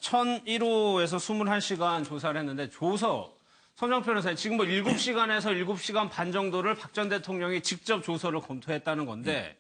1001호에서 21시간 조사를 했는데 손정 변호사님 지금 뭐 7시간에서 7시간 반 정도를 박 전 대통령이 직접 조서를 검토했다는 건데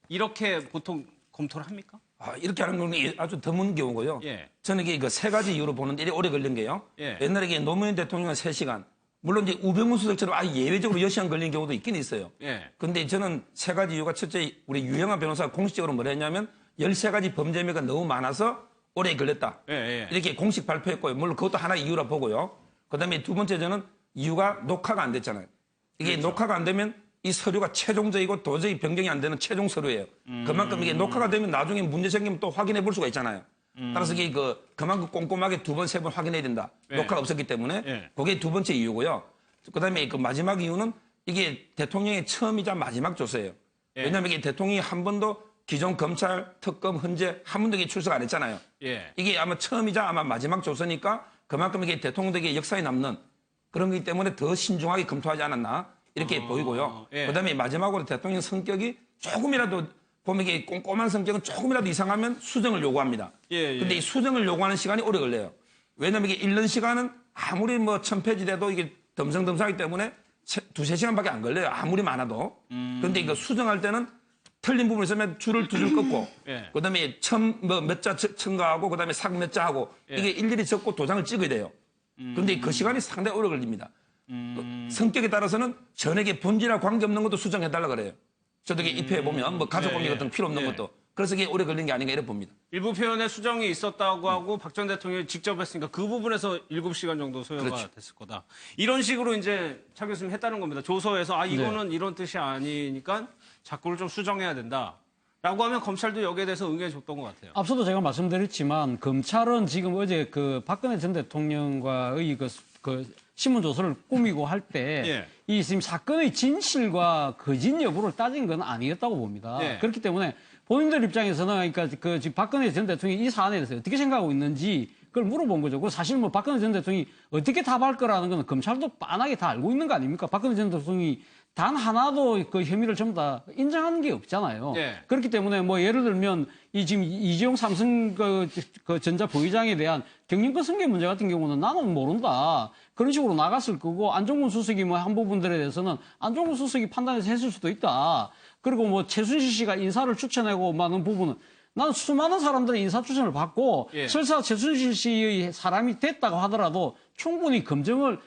이렇게 보통 검토를 합니까? 이렇게 하는 건 아주 드문 경우고요. 예. 저는 이게 그 세 가지 이유로 보는데 이게 오래 걸린 게요. 예. 옛날에 이게 노무현 대통령은 3시간, 물론 이제 우병우 수석처럼 예외적으로 6시간 걸린 경우도 있긴 있어요. 예. 근데 저는 세 가지 이유가 첫째, 우리 유영하 변호사가 공식적으로 뭐라 했냐면 13가지 범죄 혐의가 너무 많아서 오래 걸렸다. 예. 이렇게 공식 발표했고요. 물론 그것도 하나의 이유라 보고요. 그다음에 두 번째 저는 이유가 녹화가 안 됐잖아요. 이게 그렇죠. 녹화가 안 되면 이 서류가 최종적이고 도저히 변경이 안 되는 최종 서류예요. 그만큼 이게 녹화가 되면 나중에 문제 생기면 또 확인해 볼 수가 있잖아요. 따라서 이게 그만큼 꼼꼼하게 2번, 3번 확인해야 된다. 예. 녹화가 없었기 때문에 예. 그게 두 번째 이유고요. 그다음에 그 마지막 이유는 이게 대통령의 처음이자 마지막 조서예요. 예. 왜냐하면 이게 대통령이 한 번도 기존 검찰, 특검, 헌재 한 번도 이게 출석 안 했잖아요. 예. 이게 아마 처음이자 아마 마지막 조서니까 그만큼 이게 대통령에게 역사에 남는 그런 거기 때문에 더 신중하게 검토하지 않았나 이렇게 보이고요. 예. 그다음에 마지막으로 대통령 성격이 조금이라도 보면 이게 꼼꼼한 성격은 조금이라도 이상하면 수정을 요구합니다. 예. 근데 이 수정을 요구하는 시간이 오래 걸려요. 왜냐하면 이게 읽는 시간은 아무리 뭐 1000페이지 돼도 이게 덤성덤성하기 때문에 2~3시간밖에 안 걸려요. 아무리 많아도. 그런데 이거 수정할 때는 틀린 부분이 있으면 줄을 2줄 긋고 예. 그다음에 몇 자 첨가하고 그다음에 삭 몇 자 하고 예. 이게 일일이 적고 도장을 찍어야 돼요. 그런데 그 시간이 상당히 오래 걸립니다. 성격에 따라서는 전에게 본질과 관계없는 것도 수정해달라 그래요. 저도 이게 입회해보면 뭐 가족 관계 예. 같은 거 필요 없는 예. 것도. 그래서 이게 오래 걸린 게 아닌가 이렇게 봅니다. 일부 표현에 수정이 있었다고 하고 박 전 대통령이 직접 했으니까 그 부분에서 7시간 정도 소요가 그렇죠. 됐을 거다. 이런 식으로 이제 차 교수님 했다는 겁니다. 조서에서 이거는 이런 뜻이 아니니까 자꾸를 좀 수정해야 된다. 라고 하면 검찰도 여기에 대해서 응해 줬던 것 같아요. 앞서도 제가 말씀드렸지만 검찰은 지금 어제 그 박근혜 전 대통령과의 그 신문 조서를 꾸미고 할 때 이 지금 사건의 진실과 거짓 여부를 따진 건 아니었다고 봅니다. 예. 그렇기 때문에 본인들 입장에서는 그러니까 그 지금 박근혜 전 대통령이 이 사안에 대해서 어떻게 생각하고 있는지 그걸 물어본 거죠. 그 사실 뭐 박근혜 전 대통령이 어떻게 답할 거라는 건 검찰도 빤하게 다 알고 있는 거 아닙니까? 박근혜 전 대통령이 단 하나도 그 혐의를 전부 다 인정하는 게 없잖아요. 예. 그렇기 때문에 뭐 예를 들면 이 지금 이재용 삼성 그 전자 부회장에 대한 경영권 승계 문제 같은 경우는 나는 모른다. 그런 식으로 나갔을 거고 안종근 수석이 뭐 한 부분들에 대해서는 안종근 수석이 판단해서 했을 수도 있다. 그리고 뭐 최순실 씨가 인사를 추천하고 많은 부분은 나는 수많은 사람들의 인사 추천을 받고 설사 최순실 씨의 사람이 됐다고 하더라도 충분히 검증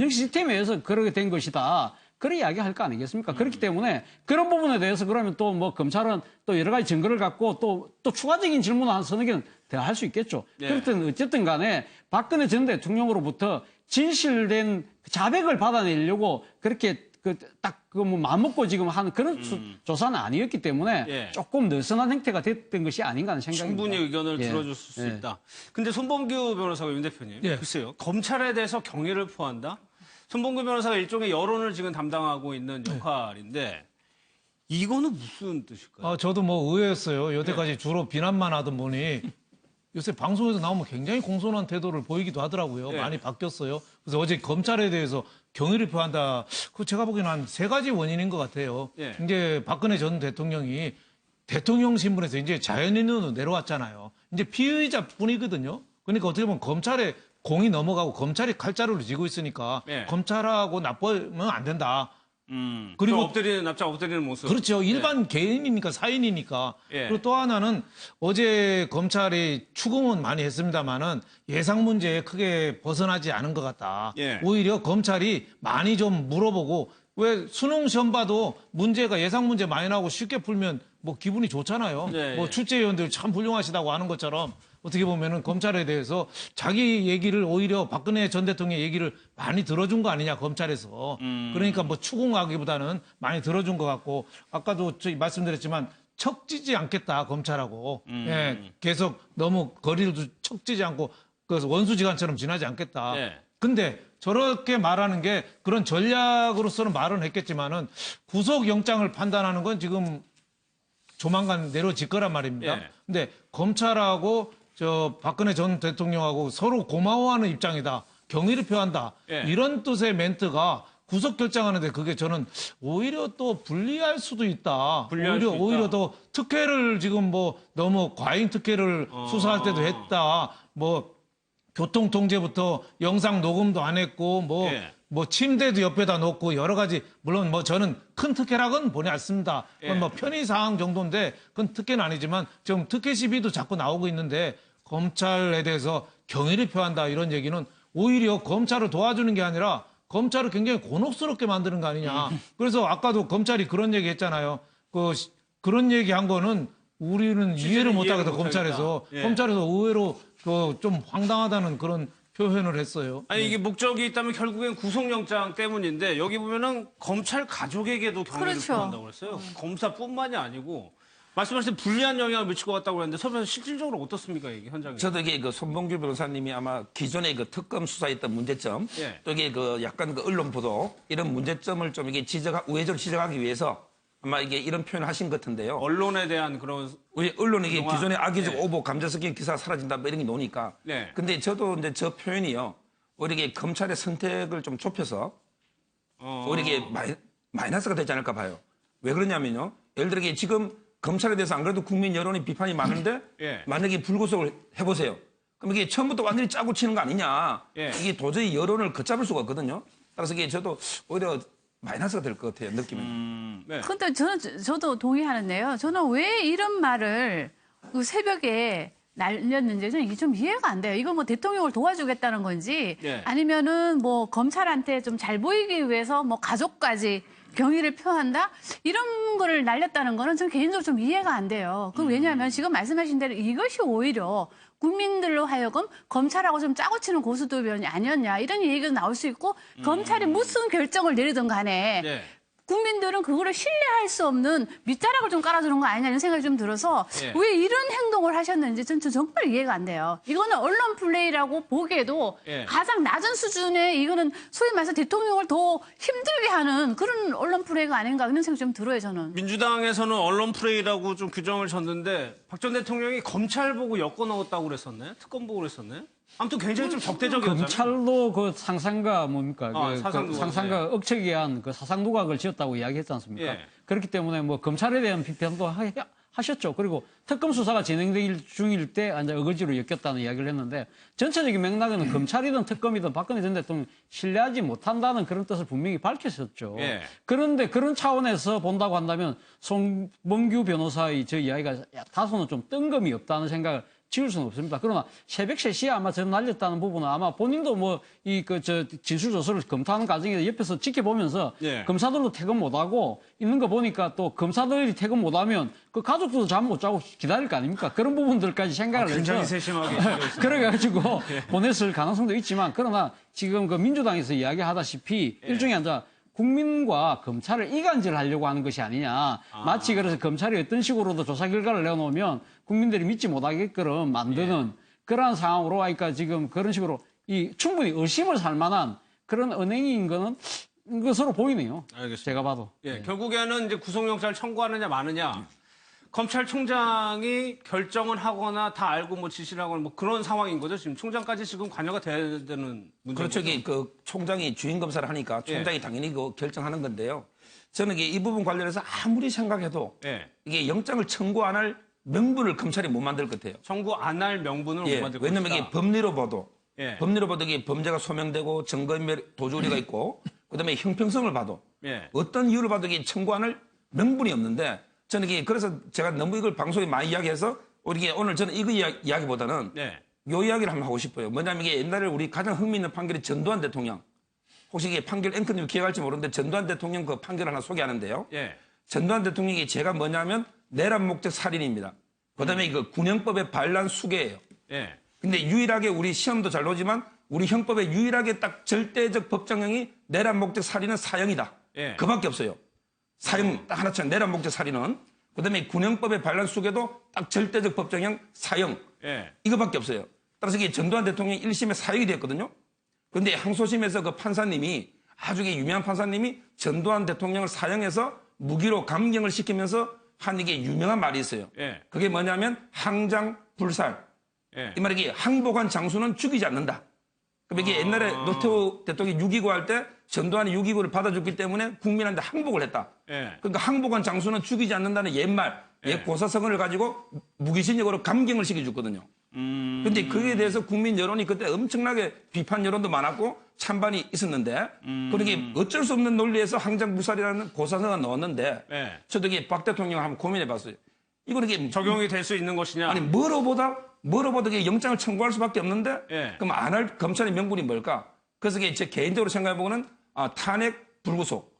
시스템에 의해서 그렇게 된 것이다. 그런 이야기 할 거 아니겠습니까? 그렇기 때문에 그런 부분에 대해서 그러면 또 뭐 검찰은 또 여러 가지 증거를 갖고 또 추가적인 질문을 한 서너 개는 더 할 수 있겠죠. 그렇든 어쨌든 간에 박근혜 전 대통령으로부터 진실된 자백을 받아내려고 그렇게 뭐 마음먹고 지금 하는 그런 조사는 아니었기 때문에 조금 느슨한 행태가 됐던 것이 아닌가 하는 생각입니다. 충분히 의견을 들어줄 수 있다. 근데 손범규 변호사가 윤 대표님, 글쎄요. 검찰에 대해서 경의를 표한다? 손범규 변호사가 일종의 여론을 지금 담당하고 있는 역할인데 이거는 무슨 뜻일까요? 저도 뭐 의외였어요. 여태까지 주로 비난만 하던 분이 요새 방송에서 나오면 굉장히 공손한 태도를 보이기도 하더라고요. 많이 바뀌었어요. 그래서 어제 검찰에 대해서 경의를 표한다. 그 제가 보기에는 한 3가지 원인인 것 같아요. 이제 박근혜 전 대통령이 대통령 신분에서 이제 자연인으로 내려왔잖아요. 이제 피의자뿐이거든요. 그러니까 어떻게 보면 검찰에 공이 넘어가고 검찰이 칼자루를 쥐고 있으니까 검찰하고 나쁘면 안 된다. 그리고 납작 엎드리는 모습. 그렇죠. 일반 개인이니까 사인이니까. 그리고 또 하나는 어제 검찰이 추궁은 많이 했습니다만은 예상 문제에 크게 벗어나지 않은 것 같다. 오히려 검찰이 많이 좀 물어보고 왜 수능 시험 봐도 문제가 예상 문제 많이 나오고 쉽게 풀면 뭐 기분이 좋잖아요. 뭐 출제위원들 참 훌륭하시다고 하는 것처럼 어떻게 보면은 검찰에 대해서 자기 얘기를 오히려 박근혜 전 대통령의 얘기를 많이 들어준 거 아니냐 검찰에서. 그러니까 뭐 추궁하기보다는 많이 들어준 것 같고 아까도 저희 말씀드렸지만 척지지 않겠다 검찰하고. 계속 너무 거리를 척지지 않고 그래서 원수지간처럼 지나지 않겠다. 근데 저렇게 말하는 게 그런 전략으로서는 말은 했겠지만은 구속영장을 판단하는 건 지금 조만간 내려질 거란 말입니다. 근데 검찰하고 박근혜 전 대통령하고 서로 고마워하는 입장이다. 경의를 표한다. 이런 뜻의 멘트가 구속 결정하는데 그게 저는 오히려 또 불리할 수도 있다. 오히려 더 특혜를 지금 뭐 너무 과잉 특혜를 수사할 때도 했다. 뭐 교통통제부터 영상 녹음도 안 했고 뭐 침대도 옆에다 놓고 여러 가지 물론 뭐 저는 큰 특혜락은 보내 않습니다. 그건 뭐 편의 사항 정도인데 그건 특혜는 아니지만 지금 특혜 시비도 자꾸 나오고 있는데 검찰에 대해서 경의를 표한다 이런 얘기는 오히려 검찰을 도와주는 게 아니라 검찰을 굉장히 곤혹스럽게 만드는 거 아니냐. 그래서 아까도 검찰이 그런 얘기 했잖아요. 그런 얘기 한 거는 우리는 이해를 못하겠다, 검찰에서. 검찰에서 의외로 좀 황당하다는 그런 표현을 했어요. 아니, 이게 목적이 있다면 결국엔 구속영장 때문인데 여기 보면은 검찰 가족에게도 경의를 표한다고 그랬어요. 검사뿐만이 아니고 말씀하신 불리한 영향을 미칠 것 같다고 그랬는데 서변 실질적으로 어떻습니까, 이게 현장에? 저도 이게 그 손범규 변호사님이 아마 기존의 그 특검 수사했던 문제점, 또 이게 그 약간 그 언론 보도 이런 문제점을 좀 이게 우회적으로 지적하기 위해서 아마 이게 이런 표현을 하신 것 같은데요. 언론에 대한 그런 언론이 이게 기존의 악의적 오보 감자 섞인 기사가 사라진다 뭐 이런 게 노니까. 근데 저도 이제 저 표현이요. 오히려 이게 검찰의 선택을 좀 좁혀서 오히려 이게 마이너스가 되지 않을까 봐요. 왜 그러냐면요. 예를 들어 이게 지금 검찰에 대해서 안 그래도 국민 여론이 비판이 많은데 만약에 불구속을 해보세요. 그럼 이게 처음부터 완전히 짜고 치는 거 아니냐. 이게 도저히 여론을 걷잡을 수가 없거든요. 따라서 이게 저도 오히려 마이너스가 될 것 같아요, 느낌은. 근데 저도 동의하는데요. 저는 왜 이런 말을 그 새벽에 날렸는지 저는 이게 좀 이해가 안 돼요. 이거 뭐 대통령을 도와주겠다는 건지 아니면은 뭐 검찰한테 좀 잘 보이기 위해서 뭐 가족까지 경의를 표한다? 이런 거를 날렸다는 거는 저는 개인적으로 좀 이해가 안 돼요. 왜냐하면 지금 말씀하신 대로 이것이 오히려 국민들로 하여금 검찰하고 좀 짜고 치는 고수도변이 아니었냐 이런 얘기가 나올 수 있고 검찰이 무슨 결정을 내리든 간에 국민들은 그거를 신뢰할 수 없는 밑자락을 좀 깔아주는 거 아니냐 이런 생각이 좀 들어서 왜 이런 행동을 하셨는지 저는 정말 이해가 안 돼요. 이거는 언론 플레이라고 보기에도 가장 낮은 수준의 이거는 소위 말해서 대통령을 더 힘들게 하는 그런 언론 플레이가 아닌가 이런 생각이 좀 들어요, 저는. 민주당에서는 언론 플레이라고 좀 규정을 졌는데 박 전 대통령이 검찰 보고 엮어 넣었다고 그랬었네? 특검 보고 그랬었네? 아무튼 굉장히 좀 적대적이었잖아요. 검찰도 그 상상과 뭡니까? 상상과 억측에 의한 그 사상누각을 지었다고 이야기했지 않습니까? 그렇기 때문에 뭐 검찰에 대한 비판도 하셨죠. 그리고 특검 수사가 진행될 중일 때 이제 어거지로 엮였다는 이야기를 했는데 전체적인 맥락은 검찰이든 특검이든 박근혜 전 대통령 신뢰하지 못한다는 그런 뜻을 분명히 밝혔었죠. 그런데 그런 차원에서 본다고 한다면 손범규 변호사의 저 이야기가 다소는 좀 뜬금이 없다는 생각을 지울 수는 없습니다. 그러나 새벽 3시에 아마 전 날렸다는 부분은 아마 본인도 뭐 진술조서를 검토하는 과정에서 옆에서 지켜보면서 검사들도 퇴근 못하고 있는 거 보니까 또 검사들이 퇴근 못하면 그 가족들도 잠 못 자고 기다릴 거 아닙니까? 그런 부분들까지 생각을 해서 굉장히 세심하게 그래가지고 보냈을 가능성도 있지만 그러나 지금 그 민주당에서 이야기하다시피 일종의 이제 국민과 검찰을 이간질하려고 하는 것이 아니냐. 마치 그래서 검찰이 어떤 식으로도 조사 결과를 내놓으면 국민들이 믿지 못하게끔 만드는 그러한 상황으로 하니까 지금 그런 식으로 충분히 의심을 살 만한 그런 은행인 거는 것으로 보이네요. 알겠습니다. 제가 봐도. 결국에는 이제 구속영장을 청구하느냐 마느냐. 검찰총장이 결정을 하거나 다 알고 뭐 지시를 하거나 뭐 그런 상황인 거죠. 지금 총장까지 지금 관여가 돼야 되는 문제죠. 그렇죠. 이게 그 총장이 주인 검사를 하니까 총장이 당연히 그 결정하는 건데요. 저는 이게 이 부분 관련해서 아무리 생각해도 이게 영장을 청구 안 할 명분을 검찰이 못 만들 것 같아요. 청구 안 할 명분을 못 만들 것 같다. 왜냐면 이게 법리로 봐도 이게 범죄가 소명되고 증거인멸 도주우리가 있고 그다음에 형평성을 봐도 어떤 이유를 봐도 이게 청구 안 할 명분이 없는데 저는 이게 그래서 제가 너무 이걸 방송에 많이 이야기해서 오늘 저는 이거 이야기보다는 요 이야기를 한번 하고 싶어요. 뭐냐면 이게 옛날에 우리 가장 흥미있는 판결이 전두환 대통령. 혹시 이게 판결 앵커님 기억할지 모르는데 전두환 대통령 그 판결 하나 소개하는데요. 전두환 대통령이 제가 뭐냐면 내란 목적 살인입니다. 그다음에 이거 군형법의 반란 수괴예요. 근데 유일하게 우리 시험도 잘 나오지만 우리 형법에 유일하게 딱 절대적 법정형이 내란 목적 살인은 사형이다. 그밖에 없어요. 사형 딱 하나처럼 내란 목적 살인은. 그다음에 군형법의 반란 속에도 딱 절대적 법정형 사형. 이거밖에 없어요. 따라서 이게 전두환 대통령이 1심에 사형이 됐거든요. 그런데 항소심에서 그 판사님이 아주 유명한 판사님이 전두환 대통령을 사형해서 무기로 감경을 시키면서 한 이게 유명한 말이 있어요. 그게 뭐냐면 항장 불살. 이 말이 이게 항복한 장수는 죽이지 않는다. 그럼 이게 옛날에 노태우 대통령이 6.29 할 때 전두환이 6.29를 받아줬기 때문에 국민한테 항복을 했다. 그러니까 항복한 장수는 죽이지 않는다는 옛말, 옛 고사성어를 가지고 무기징역으로 감경을 시켜줬거든요. 근데 그에 대해서 국민 여론이 그때 엄청나게 비판 여론도 많았고 찬반이 있었는데 그러게 어쩔 수 없는 논리에서 항장부살이라는 고사성어가 넣었는데 네. 저도 이게 박 대통령 한번 고민해 봤어요. 이거 이게 적용이 될 수 있는 것이냐? 아니 뭐로보다 이게 영장을 청구할 수밖에 없는데 예. 그럼 안 할 검찰의 명분이 뭘까? 그래서 이게 제 개인적으로 생각해 보고는 탄핵 불구속.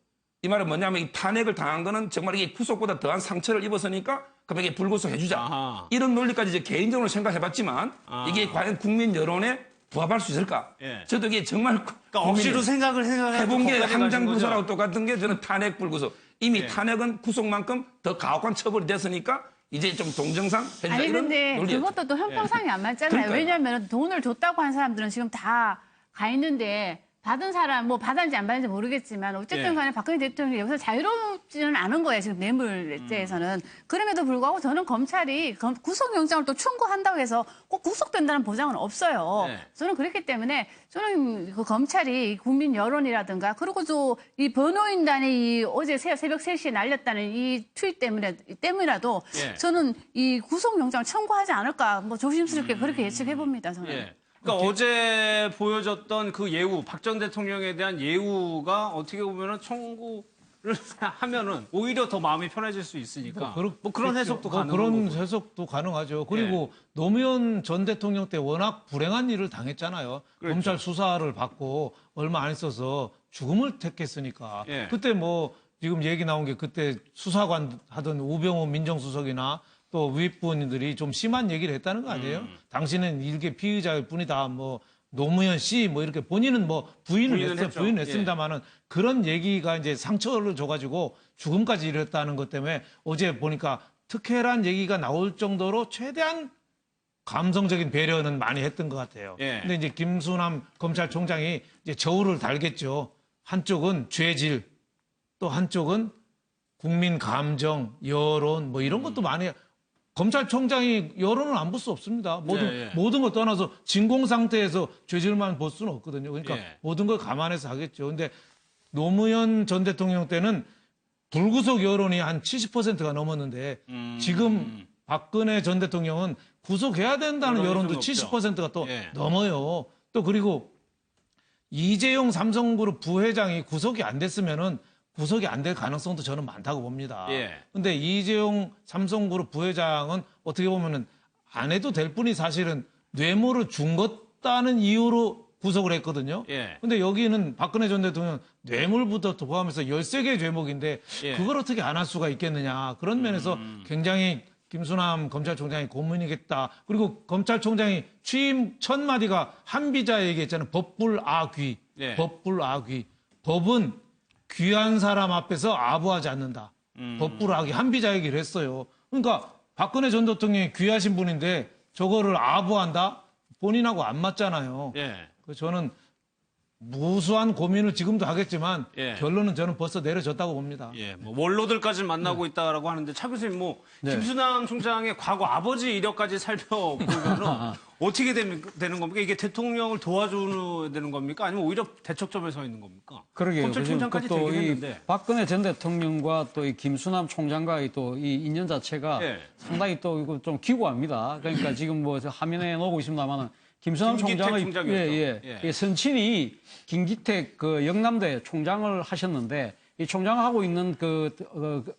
이 말은 뭐냐면 이 탄핵을 당한 거는 정말 이게 구속보다 더한 상처를 입었으니까 그럼 이게 불구속 해주자. 아하. 이런 논리까지 이제 개인적으로 생각해 봤지만 이게 과연 국민 여론에 부합할 수 있을까? 예. 저도 이게 정말 그러니까 억지로 생각을 해본 게 거기까지 가신 항장부사라고 거죠? 똑같은 게 저는 탄핵 불구속. 이미 예. 탄핵은 구속만큼 더 가혹한 처벌이 됐으니까 이제 좀 동정상 해주자 아니 이런 근데 논리였죠. 그것도 또 형평성이 안 맞잖아요. 그러니까요. 왜냐하면 돈을 줬다고 한 사람들은 지금 다 가 있는데 받은 사람 뭐 받았는지 안 받았는지 모르겠지만 어쨌든 간에 박근혜 대통령이 여기서 자유롭지는 않은 거예요. 지금 뇌물죄에서는. 그럼에도 불구하고 저는 검찰이 구속영장을 또 청구한다고 해서 꼭 구속된다는 보장은 없어요. 네. 저는 그렇기 때문에 저는 그 검찰이 국민 여론이라든가 그리고 또 이 변호인단이 이 어제 새벽 3시에 날렸다는 이 트윗 때문이라도 예. 저는 이 구속영장을 청구하지 않을까 뭐 조심스럽게 그렇게 예측해 봅니다. 저는. 예. 그러니까 어제 보여줬던 그 예우, 박 전 대통령에 대한 예우가 어떻게 보면은 청구를 하면은 오히려 더 마음이 편해질 수 있으니까 뭐 그런 해석도 가능하고 그런 해석도 가능하죠. 그리고 노무현 전 대통령 때 워낙 불행한 일을 당했잖아요. 그렇죠. 검찰 수사를 받고 얼마 안 있어서 죽음을 택했으니까. 예. 그때 뭐 지금 얘기 나온 게 그때 수사관 하던 우병우 민정수석이나 또 윗분들이 좀 심한 얘기를 했다는 거 아니에요? 당신은 일개 피의자일 뿐이다. 뭐 노무현 씨 뭐 이렇게 본인은 뭐 부인을 했죠. 했습니다만은 그런 얘기가 이제 상처를 줘가지고 죽음까지 이랬다는 것 때문에 어제 보니까 특혜란 얘기가 나올 정도로 최대한 감성적인 배려는 많이 했던 것 같아요. 예. 근데 이제 김수남 검찰총장이 이제 저울을 달겠죠. 한쪽은 죄질, 또 한쪽은 국민 감정, 여론 뭐 이런 것도 많이 검찰총장이 여론을 안 볼 수 없습니다. 모든 걸 떠나서 진공 상태에서 죄질만 볼 수는 없거든요. 그러니까 모든 걸 감안해서 하겠죠. 근데 노무현 전 대통령 때는 불구속 여론이 한 70%가 넘었는데 지금 박근혜 전 대통령은 구속해야 된다는 여론도 70%가 또 넘어요. 또 그리고 이재용 삼성그룹 부회장이 구속이 안 됐으면은 구속이 안 될 가능성도 저는 많다고 봅니다. 근데 이재용 삼성그룹 부회장은 어떻게 보면은 안 해도 될 뿐이 사실은 뇌물을 준 것다는 이유로 구속을 했거든요. 근데 여기는 박근혜 전 대통령 뇌물부터 포함해서 13개의 죄목인데 그걸 어떻게 안 할 수가 있겠느냐. 그런 면에서 굉장히 김수남 검찰총장이 고민이겠다. 그리고 검찰총장이 취임 첫 마디가 한비자 얘기했잖아요. 법불아귀. 법불아귀. 법은 귀한 사람 앞에서 아부하지 않는다. 법불아귀. 한비자 얘기를 했어요. 그러니까 박근혜 전 대통령이 귀하신 분인데 저거를 아부한다? 본인하고 안 맞잖아요. 그래서 저는 무수한 고민을 지금도 하겠지만 결론은 저는 벌써 내려졌다고 봅니다. 뭐 원로들까지 만나고 있다라고 하는데 차 교수님 뭐 김수남 총장의 과거 아버지 이력까지 살펴보면 어떻게 되는 겁니까? 이게 대통령을 도와주는 되는 겁니까? 아니면 오히려 대척점에 서 있는 겁니까? 그러게요. 검찰총장까지 또 되긴 이 했는데. 박근혜 전 대통령과 또 이 김수남 총장과의 또 이 인연 자체가 상당히 또 이거 좀 기구합니다. 그러니까 지금 뭐 화면에 놓고 있습니다만은 김수남 총장의 선친이 김기택 그 영남대 총장을 하셨는데 이 총장을 하고 있는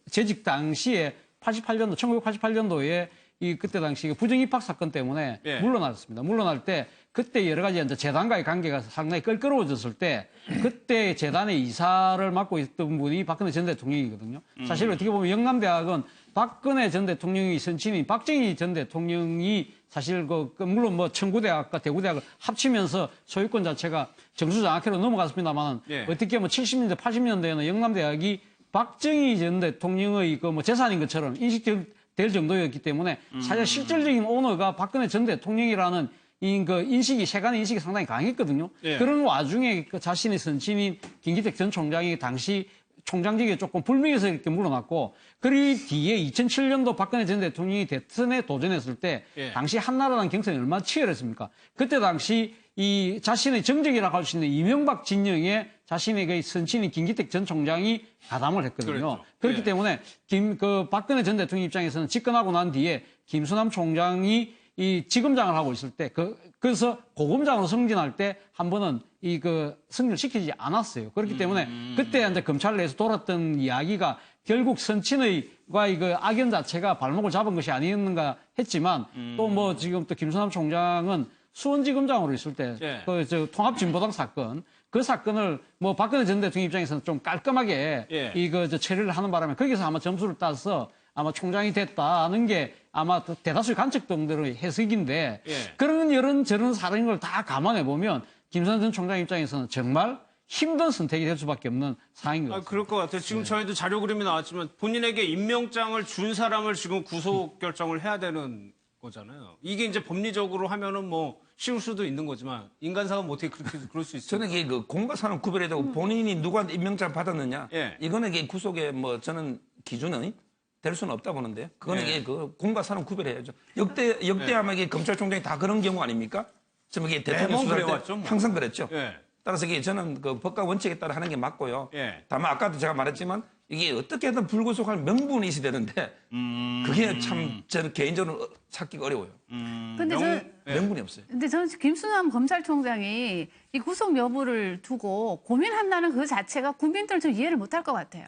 재직 당시에 1988년도에 이 그때 당시 부정 입학 사건 때문에 물러났습니다. 물러날 때 그때 여러 가지 이제 재단과의 관계가 상당히 껄끄러워졌을 때 그때 재단의 이사를 맡고 있던 분이 박근혜 전 대통령이거든요. 사실 어떻게 보면 영남대학은 박근혜 전 대통령이 선친인 박정희 전 대통령이 사실 물론 뭐 청구대학과 대구대학을 합치면서 소유권 자체가 정수장학회로 넘어갔습니다만 어떻게 보면 70년대 80년대에는 영남대학이 박정희 전 대통령의 뭐 재산인 것처럼 인식될 정도였기 때문에 사실 실질적인 오너가 박근혜 전 대통령이라는 인식이 세간의 인식이 상당히 강했거든요. 그런 와중에 자신의 선친인 김기택 전 총장이 당시 총장직에 조금 불미해서 이렇게 물러났고, 그리고 뒤에 2007년도 박근혜 전 대통령이 대선에 도전했을 때 당시 한나라당 경선이 얼마나 치열했습니까? 그때 당시 이 자신의 정적이라고 할 수 있는 이명박 진영에 자신의 그 선친인 김기택 전 총장이 가담을 했거든요. 그렇기 때문에 박근혜 전 대통령 입장에서는 집권하고 난 뒤에 김수남 총장이 이 지검장을 하고 있을 때 그래서 고검장으로 승진할 때 한 번은 승진을 시키지 않았어요. 그렇기 때문에 그때 이제 검찰 내에서 돌았던 이야기가 결국 선친의과 악연 자체가 발목을 잡은 것이 아니었는가 했지만 또 뭐 지금 또 김수남 총장은 수원지검장으로 있을 때 통합진보당 사건 그 사건을 뭐 박근혜 전 대통령 입장에서는 좀 깔끔하게 처리를 하는 바람에 거기서 아마 점수를 따서 아마 총장이 됐다는 게 아마 대다수의 관측동들의 해석인데 그런 저런 사는 걸 다 감안해 보면 김수남 전 총장 입장에서는 정말 힘든 선택이 될 수밖에 없는 상황인 것 같아요. 그럴 것 같아요. 지금 저희도 자료 그림이 나왔지만 본인에게 임명장을 준 사람을 지금 구속 결정을 해야 되는 거잖아요. 이게 이제 법리적으로 하면은 뭐 쉬울 수도 있는 거지만 인간사가 뭐 어떻게 그럴 수 있어요? 저는 이게 공과 사는 구별해야 되고 본인이 누구한테 임명장을 받았느냐 이거는 이게 구속의 뭐 저는 기준은 될 수는 없다 보는데 그거는 이게 공과 사는 구별해야죠. 역대 아마 이게 검찰총장이 다 그런 경우 아닙니까? 지금 이게 대통령 수사할 때 항상 그랬죠. 따라서 이게 저는 법과 원칙에 따라 하는 게 맞고요. 다만 아까도 제가 말했지만 이게 어떻게든 불구속할 명분이 있어야 되는데 그게 참 저는 개인적으로 찾기가 어려워요. 근데 명분이 없어요. 근데 저는 김수남 검찰총장이 이 구속 여부를 두고 고민한다는 그 자체가 국민들은 좀 이해를 못할 것 같아요.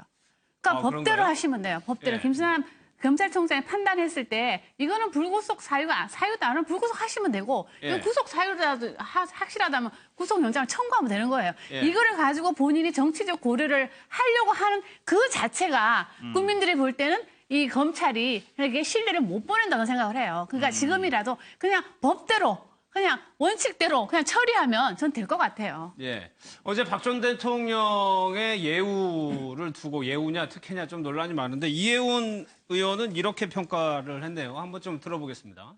그러니까 법대로 그런가요? 하시면 돼요. 법대로. 김수남 검찰총장이 판단했을 때 이거는 불구속 사유도 아니면 불구속 하시면 되고 이거 구속 사유라도 확실하다면 구속영장을 청구하면 되는 거예요. 이거를 가지고 본인이 정치적 고려를 하려고 하는 그 자체가 국민들이 볼 때는 이 검찰이 이렇게 신뢰를 못 보낸다고 생각을 해요. 그러니까 지금이라도 그냥 법대로 그냥 원칙대로 그냥 처리하면 전 될 것 같아요. 어제 박 전 대통령의 예우를 두고 예우냐 특혜냐 좀 논란이 많은데 이혜훈 의원은 이렇게 평가를 했네요. 한번 좀 들어보겠습니다.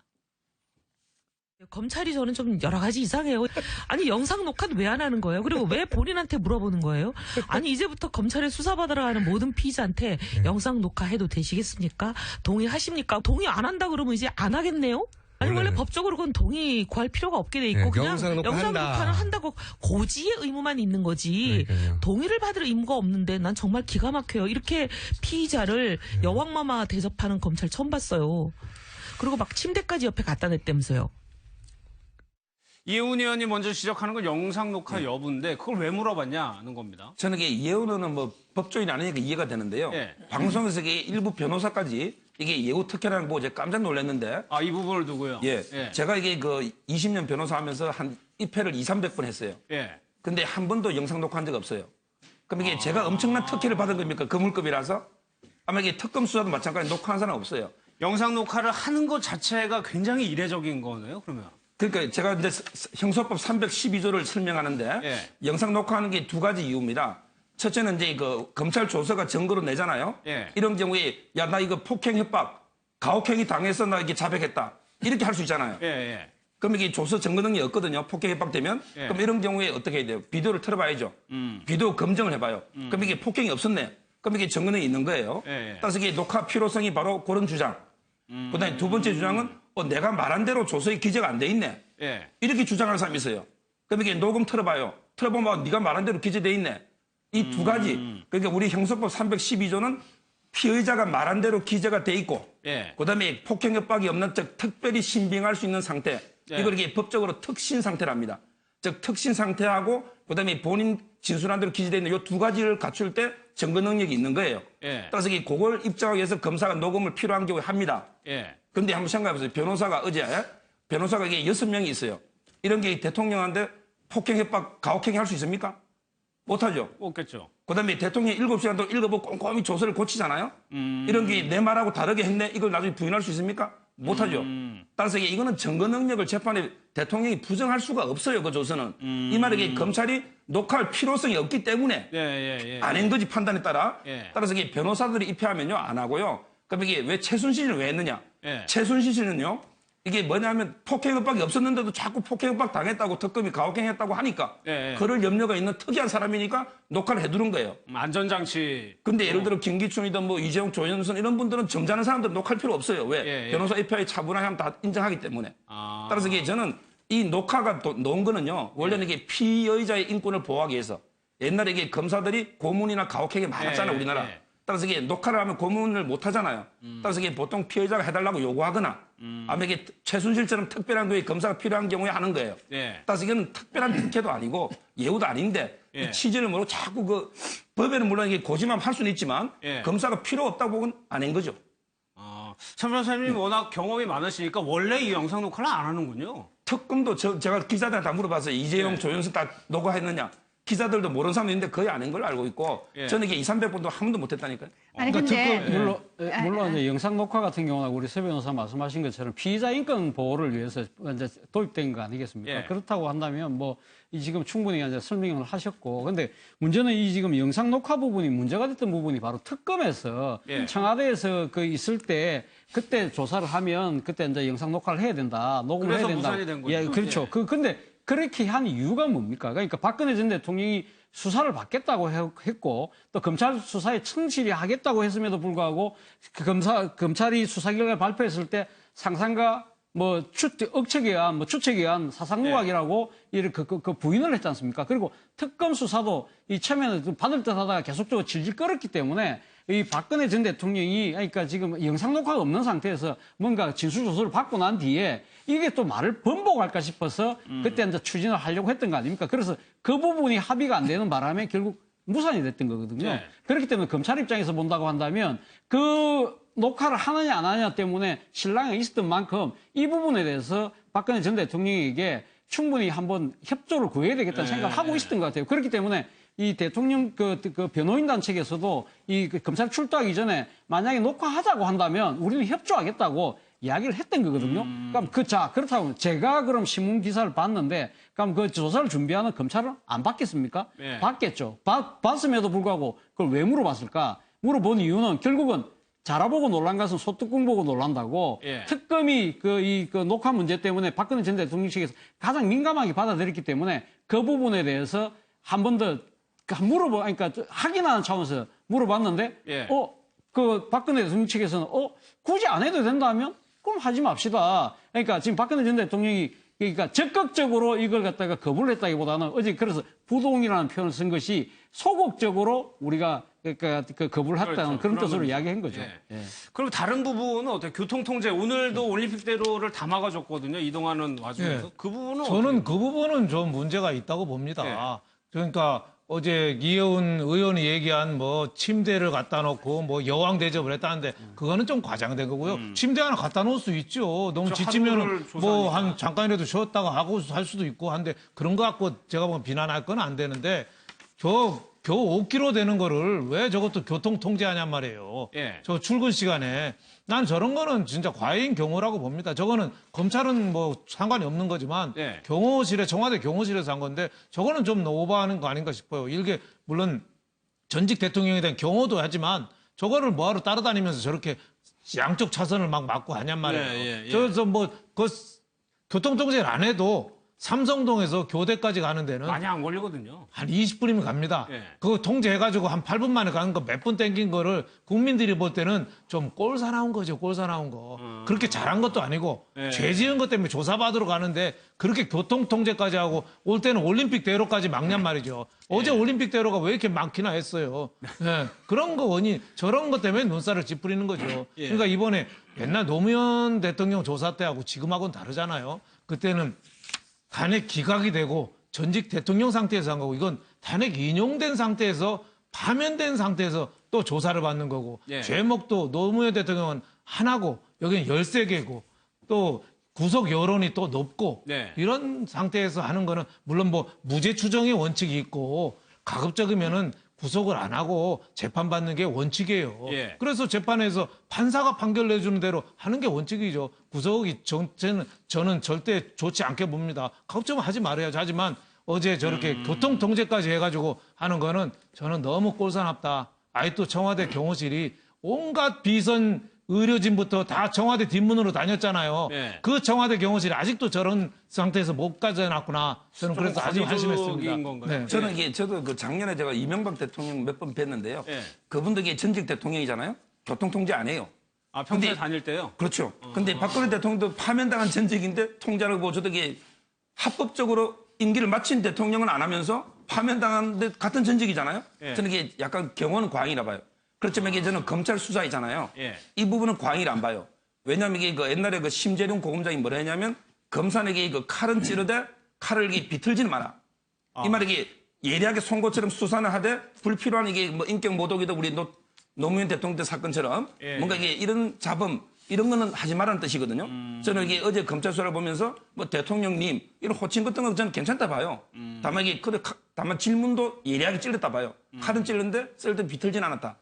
검찰이 저는 좀 여러 가지 이상해요. 아니 영상 녹화는 왜 안 하는 거예요? 그리고 왜 본인한테 물어보는 거예요? 아니 이제부터 검찰에 수사받으러 가는 모든 피의자한테 영상 녹화해도 되시겠습니까? 동의하십니까? 동의 안 한다 그러면 이제 안 하겠네요? 아니 원래 법적으로 그건 동의 구할 필요가 없게 돼 있고 그냥 영상 녹화는 한다고 고지의 의무만 있는 거지 동의를 받을 의무가 없는데 난 정말 기가 막혀요. 이렇게 피의자를 여왕마마 대접하는 검찰 처음 봤어요. 그리고 막 침대까지 옆에 갖다 냈다면서요. 이혜훈 의원이 먼저 지적하는 건 영상 녹화 여부인데 그걸 왜 물어봤냐는 겁니다. 저는 이게 이혜훈 의원은 뭐 법조인이 아니니까 이해가 되는데요. 방송에서 이게 일부 변호사까지 이게 예우 특혜라는 거 보고 제가 깜짝 놀랐는데. 이 부분을 두고요? 제가 이게 20년 변호사 하면서 한 입회를 200~300번 했어요. 근데 한 번도 영상 녹화한 적 없어요. 그럼 이게 제가 엄청난 특혜를 받은 겁니까? 그물급이라서? 아마 이게 특검 수사도 마찬가지 녹화한 사람 없어요. 영상 녹화를 하는 것 자체가 굉장히 이례적인 거네요, 그러면. 그러니까 제가 이제 형소법 312조를 설명하는데 영상 녹화하는 게 두 가지 이유입니다. 첫째는 이제 검찰 조서가 증거로 내잖아요. 이런 경우에 야 나 이거 폭행 협박, 가혹행위 당해서 나 이게 자백했다. 이렇게 할 수 있잖아요. 그럼 이게 조서 증거 능력이 없거든요. 폭행 협박 되면. 그럼 이런 경우에 어떻게 해야 돼요? 비디오를 틀어봐야죠. 비디오 검증을 해봐요. 그럼 이게 폭행이 없었네. 그럼 이게 증거 능력이 있는 거예요. 따라서 이게 녹화 필요성이 바로 그런 주장. 그다음에 두 번째 주장은 내가 말한 대로 조서에 기재가 안 돼 있네. 이렇게 주장하는 사람이 있어요. 그럼 이게 녹음 틀어봐요. 틀어보면 네가 말한 대로 기재돼 있네. 이 두 가지. 그러니까 우리 형소법 312조는 피의자가 말한 대로 기재가 돼 있고 그다음에 폭행 협박이 없는 즉 특별히 신빙할 수 있는 상태. 이걸 이게 법적으로 특신 상태랍니다. 즉 특신 상태하고 그다음에 본인 진술한 대로 기재돼 있는 이 두 가지를 갖출 때 증거 능력이 있는 거예요. 따라서 그걸 입증하기 위해서 검사가 녹음을 필요한 경우에 합니다. 그런데 한번 생각해보세요. 변호사가 이게 6명이 있어요. 이런 게 대통령한테 폭행 협박, 가혹행위 할 수 있습니까? 못하죠. 없겠죠. 그다음에 대통령이 7시간 동안 읽어보고 꼼꼼히 조서를 고치잖아요. 이런 게 내 말하고 다르게 했네. 이걸 나중에 부인할 수 있습니까? 못하죠. 따라서 이거는 증거 능력을 재판에 대통령이 부정할 수가 없어요. 그 조서는. 이 말이 검찰이 녹화할 필요성이 없기 때문에 안 한 거지 판단에 따라. 따라서 이게 변호사들이 입회하면요 안 하고요. 그럼 이게 왜 최순실을 왜 했느냐? 최순실 씨는요. 이게 뭐냐면 폭행 협박이 없었는데도 자꾸 폭행 협박 당했다고 특검이 가혹행했다고 하니까 그럴 염려가 있는 특이한 사람이니까 녹화를 해두는 거예요. 안전장치. 근데 예를 들어 김기춘이든 뭐 이재용, 조현선 이런 분들은 점잖은 사람들은 녹화할 필요 없어요. 왜? 변호사 입회의 차분하게 하면 다 인정하기 때문에. 따라서 이게 저는 이 녹화가 놓은 거는요. 원래는 이게 피의자의 인권을 보호하기 위해서 옛날에 이게 검사들이 고문이나 가혹행위 많았잖아요. 우리나라. 따라서 이게 녹화를 하면 고문을 못 하잖아요. 따라서 이게 보통 피해자가 해달라고 요구하거나 아마 이게 최순실처럼 특별한 거에 검사가 필요한 경우에 하는 거예요. 예. 따라서 이건 특별한 특혜도 아니고 예우도 아닌데 예. 취지를 모르고 자꾸 그 법에는 물론 이게 고지만 할 수는 있지만 예. 검사가 필요 없다고 보고는 아닌 거죠. 참 변호사님이 워낙 경험이 많으시니까 원래 이 영상 녹화를 안 하는군요. 특검도 제가 기자들한테 다 물어봤어요. 이재용, 예. 조영수 다 녹화했느냐. 기자들도 모르는 사람도 있는데 거의 안 한 걸로 알고 있고 예. 저는 이게 200~300번도 한 번도 못했다니까요. 아니 근데 물론 이제 영상 녹화 같은 경우는 우리 서 변호사 말씀하신 것처럼 피의자 인권 보호를 위해서 이제 도입된 거 아니겠습니까? 예. 그렇다고 한다면 뭐 이 지금 충분히 이제 설명을 하셨고, 근데 문제는 이 지금 영상 녹화 부분이 문제가 됐던 부분이 바로 특검에서 예. 청와대에서 그 있을 때 그때 조사를 하면 그때 이제 영상 녹화를 해야 된다, 녹음을 해야 그래서 된다. 무산이 된 거죠. 예, 그렇죠. 예. 근데 그렇게 한 이유가 뭡니까? 그러니까 박근혜 전 대통령이 수사를 받겠다고 했고 또 검찰 수사에 충실히 하겠다고 했음에도 불구하고 그 검찰이 수사 결과 발표했을 때 상상과 뭐 억측에 의한 추측에 의한 사상누각이라고 이렇게 그 부인을 했지 않습니까? 그리고 특검 수사도 이 처음에는 받을 듯 하다가 계속적으로 질질 끌었기 때문에 이 박근혜 전 대통령이 그러니까 지금 영상 녹화가 없는 상태에서 뭔가 진술 조서를 받고 난 뒤에 이게 또 말을 번복할까 싶어서 그때 이제 추진을 하려고 했던 거 아닙니까? 그래서 그 부분이 합의가 안 되는 바람에 결국 무산이 됐던 거거든요. 네. 그렇기 때문에 검찰 입장에서 본다고 한다면 그 녹화를 하느냐 안 하느냐 때문에 신랑이 있었던 만큼 이 부분에 대해서 박근혜 전 대통령에게 충분히 한번 협조를 구해야 되겠다는 생각을 하고 있었던 것 같아요. 그렇기 때문에 이 대통령 그 변호인단 측에서도 이 검찰 출두하기 전에 만약에 녹화하자고 한다면 우리는 협조하겠다고 이야기를 했던 거거든요. 그럼 그렇다고 제가 그럼 신문 기사를 봤는데 그럼 그 조사를 준비하는 검찰은 안 받겠습니까? 네. 받겠죠. 봤음에도 불구하고 그걸 왜 물어봤을까? 물어본 이유는 결국은 자라보고 놀란 것은 소뚜껑 보고 놀란다고 예. 특검이 그 녹화 문제 때문에 박근혜 전 대통령 측에서 가장 민감하게 받아들였기 때문에 그 부분에 대해서 한 번 더 그러니까 확인하는 차원에서 물어봤는데 예. 그 박근혜 대통령 측에서는 굳이 안 해도 된다면 그럼 하지 맙시다. 그러니까 지금 박근혜 전 대통령이 그러니까 적극적으로 이걸 갖다가 거부를 했다기보다는 어제 그래서 부동이라는 표현을 쓴 것이 소극적으로 우리가 그러니까 그 거부를 했다는 그렇죠. 그런 뜻으로 그러면, 이야기한 거죠. 예. 예. 그리고 다른 부분은 어때요? 교통통제 오늘도 올림픽대로를 다 막아줬거든요. 이동하는 와중에서. 예. 그 부분은 저는 그 부분은 좀 문제가 있다고 봅니다. 예. 그러니까 어제 이혜훈 의원이 얘기한 뭐 침대를 갖다 놓고 뭐 여왕 대접을 했다는데 그거는 좀 과장된 거고요. 침대 하나 갖다 놓을 수 있죠. 너무 지치면은 뭐 한 잠깐이라도 쉬었다가 하고 할 수도 있고 한데 그런 거 갖고 제가 보면 비난할 건 안 되는데 겨우 5km 되는 거를 왜 저것도 교통 통제하냔 말이에요. 예. 저 출근 시간에 난 저런 거는 진짜 과잉 경호라고 봅니다. 저거는 검찰은 뭐 상관이 없는 거지만 예. 청와대 경호실에서 한 건데 저거는 좀 오버하는 거 아닌가 싶어요. 이게 물론 전직 대통령에 대한 경호도 하지만 저거를 뭐하러 따라다니면서 저렇게 양쪽 차선을 막 막고 하냔 말이에요. 예. 저래서 뭐 그 교통통제를 안 해도 삼성동에서 교대까지 가는 데는 많이 안 걸리거든요. 한 20분이면 갑니다. 예. 그거 통제해가지고 한 8분 만에 가는 거 몇 분 땡긴 거를 국민들이 볼 때는 좀 꼴사나운 거죠, 꼴사나운 거. 그렇게 잘한 것도 아니고 예. 죄 지은 것 때문에 조사받으러 가는데 그렇게 교통통제까지 하고 올 때는 올림픽대로까지 막냔 말이죠. 어제 올림픽대로가 왜 이렇게 많기나 했어요. 예. 그런 거 원인, 저런 것 때문에 눈살을 찌푸리는 거죠. 예. 그러니까 이번에 옛날 노무현 대통령 조사 때하고 지금하고는 다르잖아요. 그때는 탄핵 기각이 되고 전직 대통령 상태에서 한 거고 이건 탄핵 인용된 상태에서 파면된 상태에서 또 조사를 받는 거고 예. 죄목도 노무현 대통령은 하나고 여기는 13개고 또 구속 여론이 또 높고 네. 이런 상태에서 하는 거는 물론 뭐 무죄 추정의 원칙이 있고 가급적이면은 구속을 안 하고 재판받는 게 원칙이에요. 예. 그래서 재판에서 판사가 판결 내주는 대로 하는 게 원칙이죠. 구속이 저는 절대 좋지 않게 봅니다. 가급적이면 하지 말아야죠. 하지만 어제 저렇게 교통통제까지 해가지고 하는 거는 저는 너무 꼴사납다. 아직도 청와대 경호실이 온갖 비선 의료진부터 다 청와대 뒷문으로 다녔잖아요. 네. 그 청와대 경호실이 아직도 저런 상태에서 못 가져놨구나. 저는 그래서 아주 한심했습니다. 건가요? 네. 저는 이게 저도 그 작년에 제가 이명박 대통령 몇 번 뵀는데요. 예. 그분도 이게 전직 대통령이잖아요. 교통통제 안 해요. 아, 평소에 근데- 다닐 때요? 그렇죠. 근데 박근혜 대통령도 파면당한 전직인데 통제를 보고 저도 이게 합법적으로 임기를 마친 대통령은 안 하면서 파면당한 데 같은 전직이잖아요. 예. 저는 이게 약간 경호는 과잉이라 봐요. 그렇지만 이게 저는 검찰 수사이잖아요. 예. 이 부분은 광의를 안 봐요. 왜냐하면 이게 그 옛날에 그 심재룡 고검장이 뭐라 했냐면 검사에게 그 칼은 찌르되 칼을 이게 비틀지는 마라. 이 말이 이게 예리하게 송곳처럼 수사는 하되 불필요한 이게 뭐 인격 모독이도 우리 노무현 대통령 때 사건처럼 예. 뭔가 이게 이런 잡음 이런 거는 하지 말라는 뜻이거든요. 저는 이게 어제 검찰 수사를 보면서 뭐 대통령님 이런 호칭 같은 건 저는 괜찮다 봐요. 다만 이게 다만 질문도 예리하게 찔렀다 봐요. 칼은 찔렀는데 쓸데 비틀진 않았다.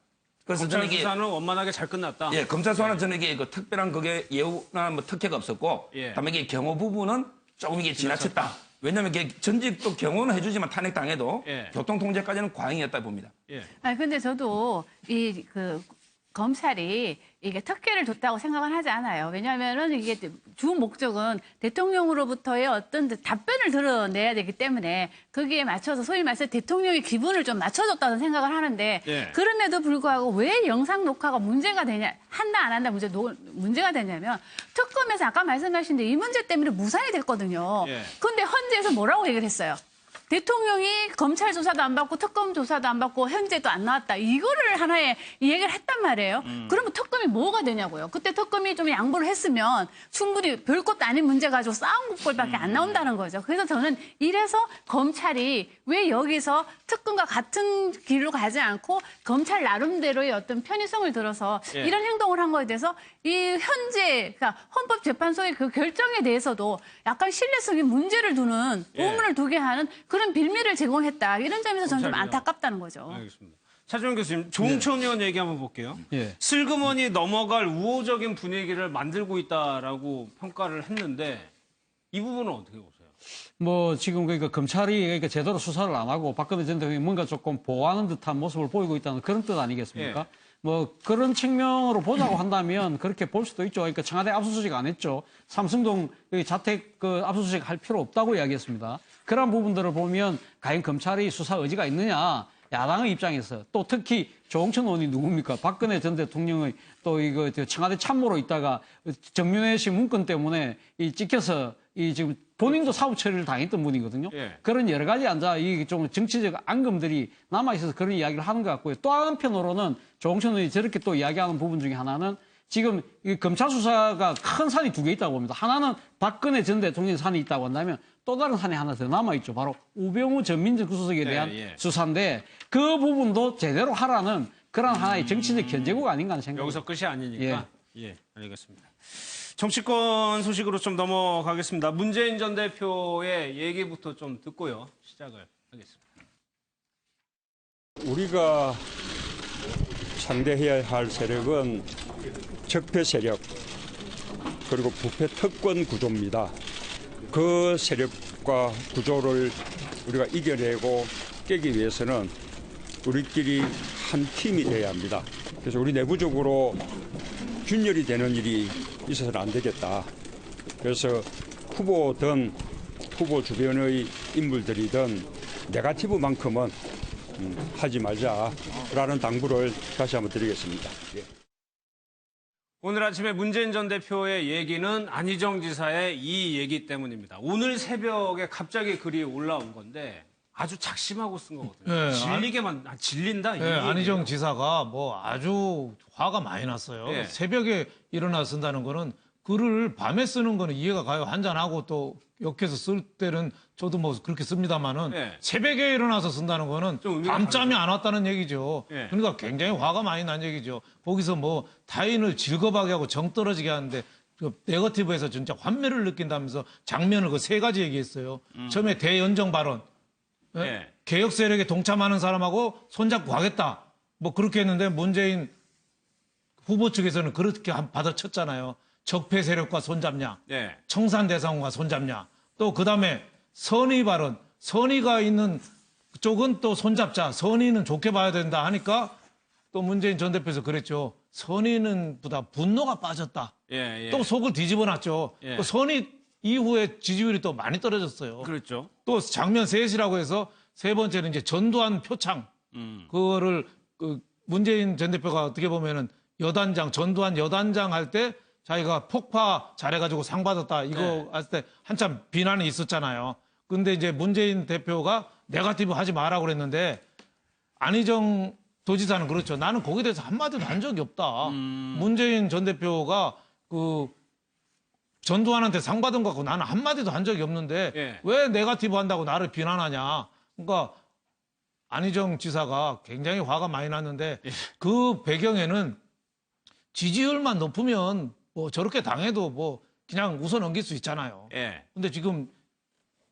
그래서 검찰 저는 이게 수사는 원만하게 잘 끝났다. 예, 검찰 수사는 저는 이게 그 특별한 그게 예우나 뭐 특혜가 없었고, 예. 다만 이게 경호 부분은 조금 이게 지나쳤다. 왜냐하면 이게 전직도 경호는 해주지만 탄핵 당해도 예. 교통 통제까지는 과잉이었다 봅니다. 예. 아 근데 저도 검찰이 이게 특혜를 줬다고 생각은 하지 않아요. 왜냐하면은 이게 주 목적은 대통령으로부터의 어떤 답변을 들어내야 되기 때문에 거기에 맞춰서 소위 말해서 대통령의 기분을 좀 맞춰줬다는 생각을 하는데 예. 그럼에도 불구하고 왜 영상 녹화가 문제가 되냐, 한다 안 한다 문제가 되냐면 특검에서 아까 말씀하신 대로 이 문제 때문에 무산이 됐거든요. 예. 그런데 헌재에서 뭐라고 얘기를 했어요? 대통령이 검찰 조사도 안 받고 특검 조사도 안 받고 현재도 안 나왔다. 이거를 하나의 얘기를 했단 말이에요. 그러면 특검이 뭐가 되냐고요. 그때 특검이 좀 양보를 했으면 충분히 별것도 아닌 문제 가지고 싸운 꼴밖에 안 나온다는 거죠. 그래서 저는 이래서 검찰이 왜 여기서 특검과 같은 길로 가지 않고 검찰 나름대로의 어떤 편의성을 들어서 예. 이런 행동을 한 거에 대해서 이 현재 그러니까 헌법재판소의 그 결정에 대해서도 약간 신뢰성에 문제를 두는 예. 의문을 두게 하는 그런 빌미를 제공했다. 이런 점에서 저는 좀 검찰이요. 안타깝다는 거죠. 알겠습니다. 차주원 교수님, 조홍천 의원 얘기 한번 볼게요. 예. 슬그머니 넘어갈 우호적인 분위기를 만들고 있다라고 평가를 했는데 이 부분은 어떻게 보세요? 뭐 지금 그러니까 검찰이 그러니까 제대로 수사를 안 하고 박근혜 전 대통령이 뭔가 조금 보호하는 듯한 모습을 보이고 있다는 그런 뜻 아니겠습니까? 예. 뭐 그런 측면으로 보자고 한다면 그렇게 볼 수도 있죠. 그러니까 청와대 압수수색 안 했죠. 삼성동 자택 그 압수수색 할 필요 없다고 이야기했습니다. 그런 부분들을 보면 과연 검찰이 수사 의지가 있느냐? 야당의 입장에서 또 특히 조홍천 의원이 누굽니까? 박근혜 전 대통령의 또 이거 청와대 참모로 있다가 정윤회 씨 문건 때문에 이 찍혀서 이 지금 본인도 사후 처리를 당했던 분이거든요. 예. 그런 여러 가지 이 좀 정치적 앙금들이 남아있어서 그런 이야기를 하는 것 같고요. 또 한편으로는 조홍천 의원이 저렇게 또 이야기하는 부분 중에 하나는 지금 이 검찰 수사가 큰 산이 두 개 있다고 봅니다. 하나는 박근혜 전 대통령 산이 있다고 한다면 또 다른 산이 하나 더 남아있죠. 바로 우병우 전 민정수석에 대한 수사인데 그 부분도 제대로 하라는 그런 하나의 정치적 견제구가 아닌가 하는 생각입니다. 여기서 끝이 아니니까. 예, 알겠습니다. 정치권 소식으로 좀 넘어가겠습니다. 문재인 전 대표의 얘기부터 좀 듣고요. 시작을 하겠습니다. 우리가 상대해야 할 세력은 적폐 세력 그리고 부패 특권 구조입니다. 그 세력과 구조를 우리가 이겨내고 깨기 위해서는 우리끼리 한 팀이 돼야 합니다. 그래서 우리 내부적으로 균열이 되는 일이 있어서는 안 되겠다. 그래서 후보든 후보 주변의 인물들이든 네거티브만큼은 하지 말자라는 당부를 다시 한번 드리겠습니다. 예. 오늘 아침에 문재인 전 대표의 얘기는 안희정 지사의 이 얘기 때문입니다. 오늘 새벽에 갑자기 글이 올라온 건데 아주 작심하고 쓴 거거든요. 네, 질리게만 질린다. 네, 이 얘기예요. 안희정 지사가 뭐 아주 화가 많이 났어요. 네. 새벽에 일어나 쓴다는 거는 글을 밤에 쓰는 거는 이해가 가요. 한잔하고 또 역해서 쓸 때는 저도 뭐 그렇게 씁니다만은 네. 새벽에 일어나서 쓴다는 거는 좀 의미가 밤잠이 안 왔다는 얘기죠. 네. 그러니까 굉장히 화가 많이 난 얘기죠. 거기서 뭐 타인을 즐겁하게 하고 정 떨어지게 하는데 그 네거티브에서 진짜 환멸을 느낀다면서 장면을 그 세 가지 얘기했어요. 처음에 대연정 발언. 예? 네. 개혁 세력에 동참하는 사람하고 손잡고 가겠다. 뭐 그렇게 했는데 문재인 후보 측에서는 그렇게 받아쳤잖아요. 적폐 세력과 손잡냐. 네. 청산 대상과 손잡냐. 또 그다음에 선의 발언. 선의가 있는 쪽은 또 손잡자. 선의는 좋게 봐야 된다 하니까 또 문재인 전 대표에서 그랬죠. 선의는 보다 분노가 빠졌다. 예. 또 속을 뒤집어 놨죠. 예. 또 선의 이후에 지지율이 또 많이 떨어졌어요. 그렇죠. 또 장면 셋이라고 해서 세 번째는 이제 전두환 표창. 그거를 그 문재인 전 대표가 어떻게 보면은 여단장, 전두환 여단장 할 때 자기가 폭파 잘해가지고 상 받았다. 이거 네. 했을 때 한참 비난이 있었잖아요. 근데 이제 문재인 대표가 네거티브 하지 마라고 그랬는데 안희정 도지사는 그렇죠. 나는 거기에 대해서 한마디도 한 적이 없다. 문재인 전 대표가 그 전두환한테 상 받은 거 갖고 나는 한마디도 한 적이 없는데 예. 왜 네거티브 한다고 나를 비난하냐. 그러니까 안희정 지사가 굉장히 화가 많이 났는데 그 배경에는 지지율만 높으면 뭐 저렇게 당해도 뭐 그냥 웃어 넘길 수 있잖아요. 예. 근데 지금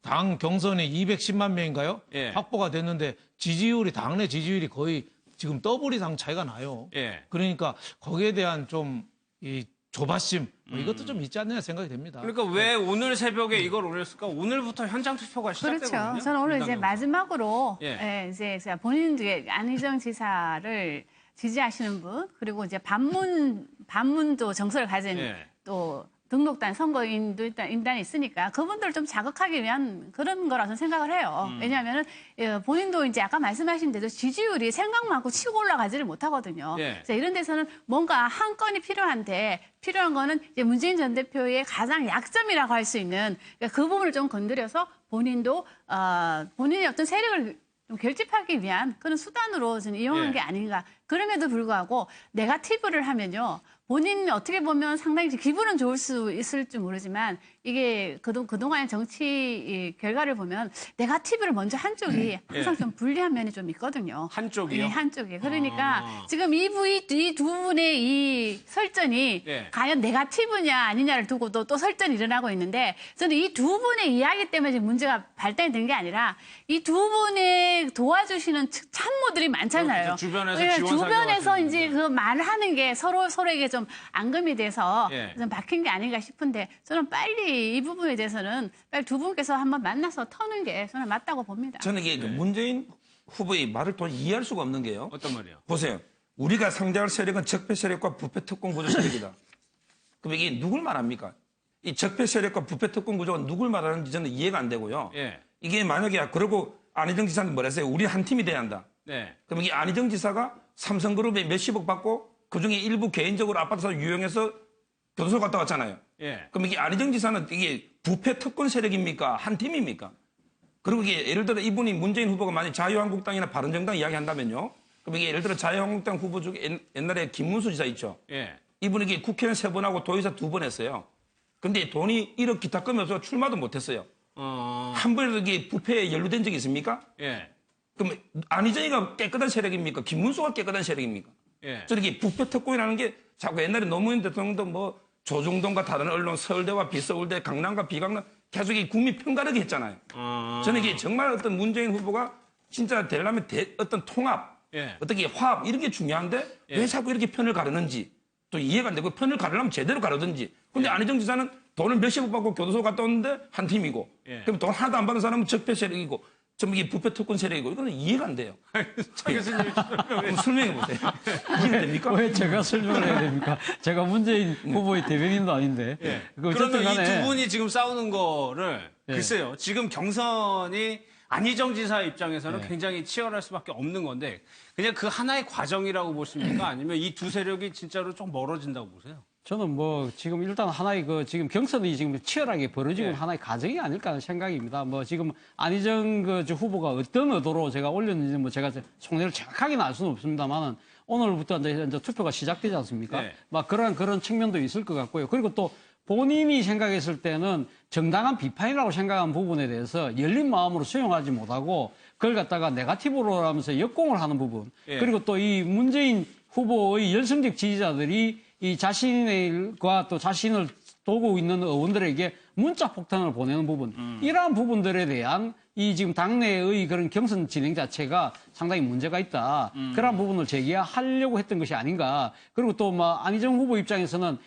당 경선이 210만 명인가요? 예. 확보가 됐는데 지지율이 당내 지지율이 거의 지금 더블 이상 차이가 나요. 예. 그러니까 거기에 대한 좀 이 조바심 뭐 이것도 좀 있지 않느냐 생각이 됩니다. 그러니까 왜 오늘 새벽에 이걸 올렸을까? 오늘부터 현장 투표가 시작되거든요. 그렇죠. 저는 오늘 이제 민당은. 마지막으로 예. 예, 이제 본인 중에 안희정 지사를 지지하시는 분 그리고 이제 반문도 정서를 가진 예. 또 등록단 선거인도 인단이 있으니까 그분들을 좀 자극하기 위한 그런 거라서 생각을 해요. 왜냐하면은 본인도 이제 아까 말씀하신 대로 지지율이 생각만큼 치고 올라가지를 못하거든요. 예. 그래서 이런 데서는 뭔가 한 건이 필요한데 필요한 거는 이제 문재인 전 대표의 가장 약점이라고 할 수 있는 그러니까 그 부분을 좀 건드려서 본인도 본인의 어떤 세력을 좀 결집하기 위한 그런 수단으로 저는 이용한 예. 게 아닌가. 그럼에도 불구하고 네거티브를 하면요. 본인이 어떻게 보면 상당히 기분은 좋을 수 있을지 모르지만 이게 그동안의 정치 결과를 보면 네거티브를 먼저 한쪽이 항상 좀 불리한 면이 좀 있거든요. 한쪽이요? 네, 한쪽이. 그러니까 지금 이 두 분의 이 설전이 예. 과연 네거티브냐 아니냐를 두고도 또 설전이 일어나고 있는데 저는 이 두 분의 이야기 때문에 지금 문제가 발단이 된 게 아니라 이 두 분의 도와주시는 참모들이 많잖아요. 그렇죠. 주변에서 예, 지원 주변에서 사격을 이제 그 말을 하는 게 서로에게 좀 앙금이 돼서 예. 좀 박힌 게 아닌가 싶은데 저는 빨리 이 부분에 대해서는 빨리 두 분께서 한번 만나서 터는 게 저는 맞다고 봅니다. 저는 이게 그 문재인 후보의 말을 또 이해할 수가 없는 게요. 어떤 말이요? 보세요. 우리가 상대할 세력은 적폐 세력과 부패 특권 구조 세력이다. 그럼 이게 누굴 말합니까? 이 적폐 세력과 부패 특권 구조가 누굴 말하는지 저는 이해가 안 되고요. 예. 이게 만약에 그러고 안희정 지사는 뭐랬어요? 우리 한 팀이 돼야 한다. 네. 그럼 이 안희정 지사가 삼성그룹에 몇십억 받고 그중에 일부 개인적으로 아파트 사서 유용해서 교도소 갔다 왔잖아요. 예. 그럼 이게 안희정 지사는 이게 부패 특권 세력입니까? 한 팀입니까? 그리고 이게 예를 들어 이분이 문재인 후보가 만약 자유한국당이나 바른정당 이야기한다면요. 그럼 이게 예를 들어 자유한국당 후보 중에 옛날에 김문수 지사 있죠. 예. 이분이 이게 국회의원 3번 하고 도의사 2번 했어요. 근데 돈이 1억 기탁금이 없어서 출마도 못했어요. 한 번에도 이게 부패에 연루된 적이 있습니까? 예. 그럼 안희정이가 깨끗한 세력입니까? 김문수가 깨끗한 세력입니까? 예. 저는 이게 부패 특권이라는 게 자꾸 옛날에 노무현 대통령도 뭐 조중동과 다른 언론, 서울대와 비서울대, 강남과 비강남 계속 이 국민 편가르기 했잖아요. 저는 이게 정말 어떤 문재인 후보가 진짜 되려면 어떤 통합, 예. 어떻게 화합 이런 게 중요한데 왜 자꾸 이렇게 편을 가르는지 또 이해가 안 되고 편을 가르려면 제대로 가르든지. 근데 안희정 지사는 돈을 몇십억 받고 교도소 갔다 왔는데 한 팀이고 그럼 돈 하나도 안 받은 사람은 적폐 세력이고 전부 이게 부패 특권 세력이고 이거는 이해가 안 돼요. 차 교수님이 한번 설명해 보세요. 이해가 됩니까? 왜 제가 설명을 해야 됩니까? 제가 문재인 후보의 대변인도 아닌데. 예. 그 어쨌든 그러면 이 간에 두 분이 지금 싸우는 거를 예. 글쎄요. 지금 경선이 안희정 지사 입장에서는 예. 굉장히 치열할 수밖에 없는 건데 그냥 그 하나의 과정이라고 보십니까? 아니면 이 두 세력이 진짜로 좀 멀어진다고 보세요? 저는 뭐 지금 일단 하나의 지금 경선이 지금 치열하게 벌어지고 있는 하나의 과정이 아닐까 하는 생각입니다. 뭐 지금 안희정 후보가 어떤 의도로 제가 올렸는지 뭐 제가 속내를 정확하게는 알 수는 없습니다만은 오늘부터 이제 투표가 시작되지 않습니까? 네. 막 그런 측면도 있을 것 같고요. 그리고 또 본인이 생각했을 때는 정당한 비판이라고 생각한 부분에 대해서 열린 마음으로 수용하지 못하고 그걸 갖다가 네거티브로 하면서 역공을 하는 부분. 예. 그리고 또 이 문재인 후보의 열성적 지지자들이 이 자신과 또 자신을 도고 있는 의원들에게 문자 폭탄을 보내는 부분. 이러한 부분들에 대한 이 지금 당내의 그런 경선 진행 자체가 상당히 문제가 있다. 그런 부분을 제기하려고 했던 것이 아닌가. 그리고 또 안희정 후보 입장에서는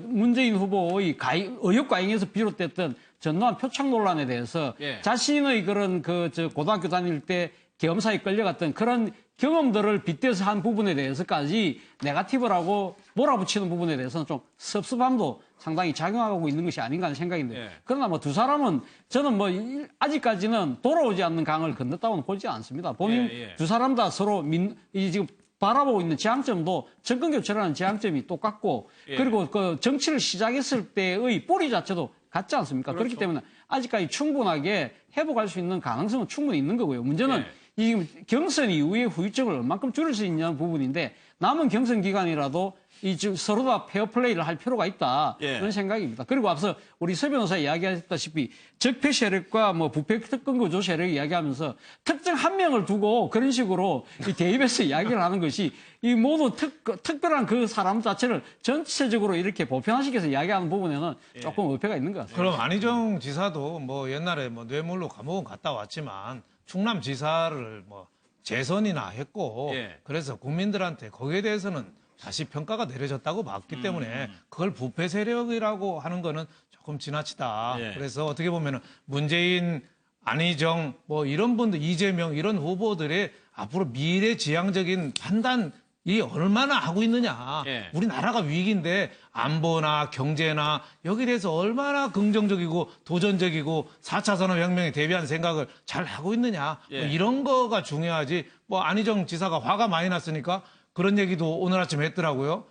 문재인 후보의 의혹 과잉에서 비롯됐던 전두환 표창 논란에 대해서 예. 자신의 그런 고등학교 다닐 때 계엄사에 끌려갔던 그런 경험들을 빗대서 한 부분에 대해서까지 네거티브라고 몰아붙이는 부분에 대해서는 좀 섭섭함도 상당히 작용하고 있는 것이 아닌가 하는 생각인데 예. 그러나 두 사람은 저는 아직까지는 돌아오지 않는 강을 건넜다고는 보지 않습니다. 본인 두 사람 다 서로 지금 바라보고 있는 지향점도 정권 교체라는 지향점이 똑같고 그리고 그 정치를 시작했을 때의 뿌리 자체도 같지 않습니까? 그렇죠. 그렇기 때문에 아직까지 충분하게 회복할 수 있는 가능성은 충분히 있는 거고요. 문제는 이 경선 이후에 후유증을 얼만큼 줄일 수 있냐는 부분인데 남은 경선 기간이라도 서로 다 페어플레이를 할 필요가 있다. 그런 생각입니다. 그리고 앞서 우리 서 변호사 이야기했다시피 적폐 세력과 뭐 부패 특권 구조 세력 이야기하면서 특정 한 명을 두고 그런 식으로 대입해서 이야기를 하는 것이 이 모두 특별한 그 사람 자체를 전체적으로 이렇게 보편화시켜서 이야기하는 부분에는 조금 어폐가 있는 것 같습니다. 그럼 안희정 지사도 뭐 옛날에 뭐 뇌물로 감옥은 갔다 왔지만 충남지사를 뭐 재선이나 했고 그래서 국민들한테 거기에 대해서는 다시 평가가 내려졌다고 봤기 때문에 그걸 부패 세력이라고 하는 거는 조금 지나치다. 그래서 어떻게 보면은 문재인, 안희정 뭐 이런 분들, 이재명 이런 후보들의 앞으로 미래지향적인 판단이 얼마나 하고 있느냐. 우리나라가 위기인데 안보나 경제나 여기에 대해서 얼마나 긍정적이고 도전적이고 4차 산업혁명에 대비한 생각을 잘 하고 있느냐. 뭐 이런 거가 중요하지. 뭐 안희정 지사가 화가 많이 났으니까 그런 얘기도 오늘 아침에 했더라고요.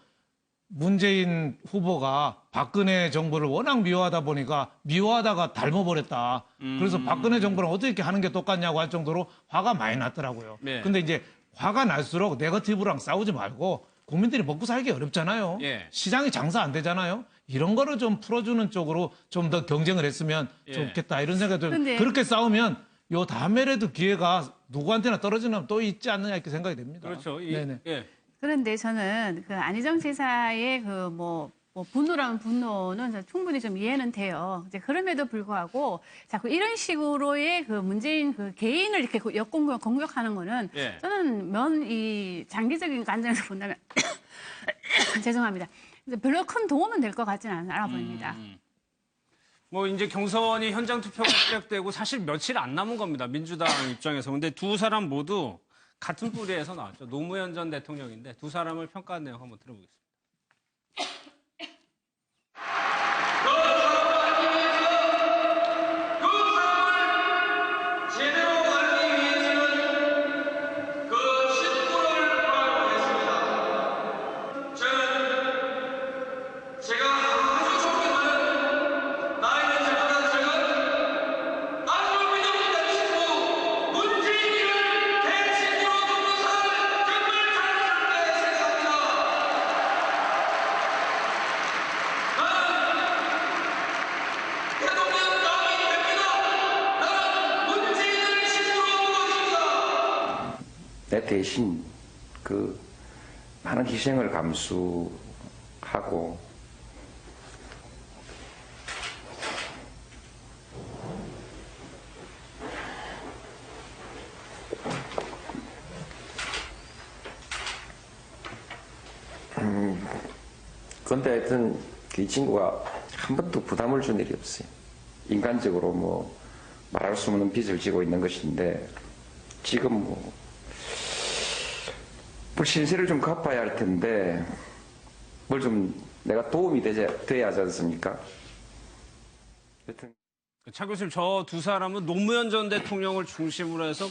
문재인 후보가 박근혜 정부를 워낙 미워하다 보니까 미워하다가 닮아버렸다. 그래서 박근혜 정부랑 어떻게 하는 게 똑같냐고 할 정도로 화가 많이 났더라고요. 근데 이제 화가 날수록 네거티브랑 싸우지 말고 국민들이 먹고 살기 어렵잖아요. 시장이 장사 안 되잖아요. 이런 거를 좀 풀어주는 쪽으로 좀 더 경쟁을 했으면 좋겠다. 이런 생각이 들어요. 그렇게 싸우면 요 다음에라도 기회가 누구한테나 떨어지면 또 있지 않느냐 이렇게 생각이 됩니다. 그렇죠. 네네. 그런데 저는 그 안희정 지사의 그 뭐 분노라면 분노는 저는 충분히 좀 이해는 돼요. 이제 그럼에도 불구하고 자꾸 이런 식으로의 그 문재인 그 개인을 이렇게 공격하는 거는 저는 이 장기적인 관점에서 본다면 죄송합니다. 별로 큰 도움은 될 것 같지는 않아 보입니다. 뭐 이제 경선이 현장 투표가 시작되고 사실 며칠 안 남은 겁니다. 민주당 입장에서. 근데 두 사람 모두 같은 뿌리에서 나왔죠. 노무현 전 대통령인데 두 사람을 평가한 내용 한번 들어보겠습니다. 내 대신 그 많은 희생을 감수하고 그런데 하여튼 이 친구가 한 번도 부담을 준 일이 없어요. 인간적으로 뭐 말할 수 없는 빚을 지고 있는 것인데 지금 뭐 신세를 좀 갚아야 할 텐데 뭘 좀 내가 도움이 돼야 하지 않습니까? 여튼 차 교수님, 저 두 사람은 노무현 전 대통령을 중심으로 해서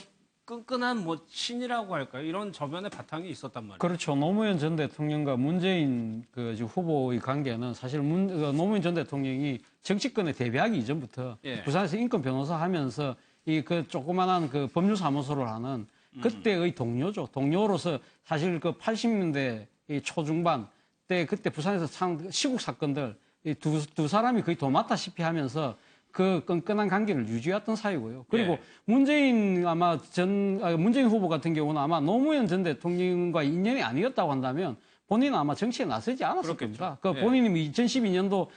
끈끈한 뭐 친이라고 할까요? 이런 저변의 바탕이 있었단 말이에요. 그렇죠. 노무현 전 대통령과 문재인 그 후보의 관계는 사실 노무현 전 대통령이 정치권에 데뷔하기 이전부터 부산에서 인권 변호사 하면서 이 그 조그만한 그 법률사무소를 하는 그때의 동료죠. 동료로서 사실 그 80년대 초중반 때 그때 부산에서 시국 사건들 두 사람이 거의 도맡다시피 하면서 그 끈끈한 관계를 유지했던 사이고요. 그리고 문재인 후보 같은 경우는 아마 노무현 전 대통령과 인연이 아니었다고 한다면 본인은 아마 정치에 나서지 않았을 겁니다. 그 본인이 2012년도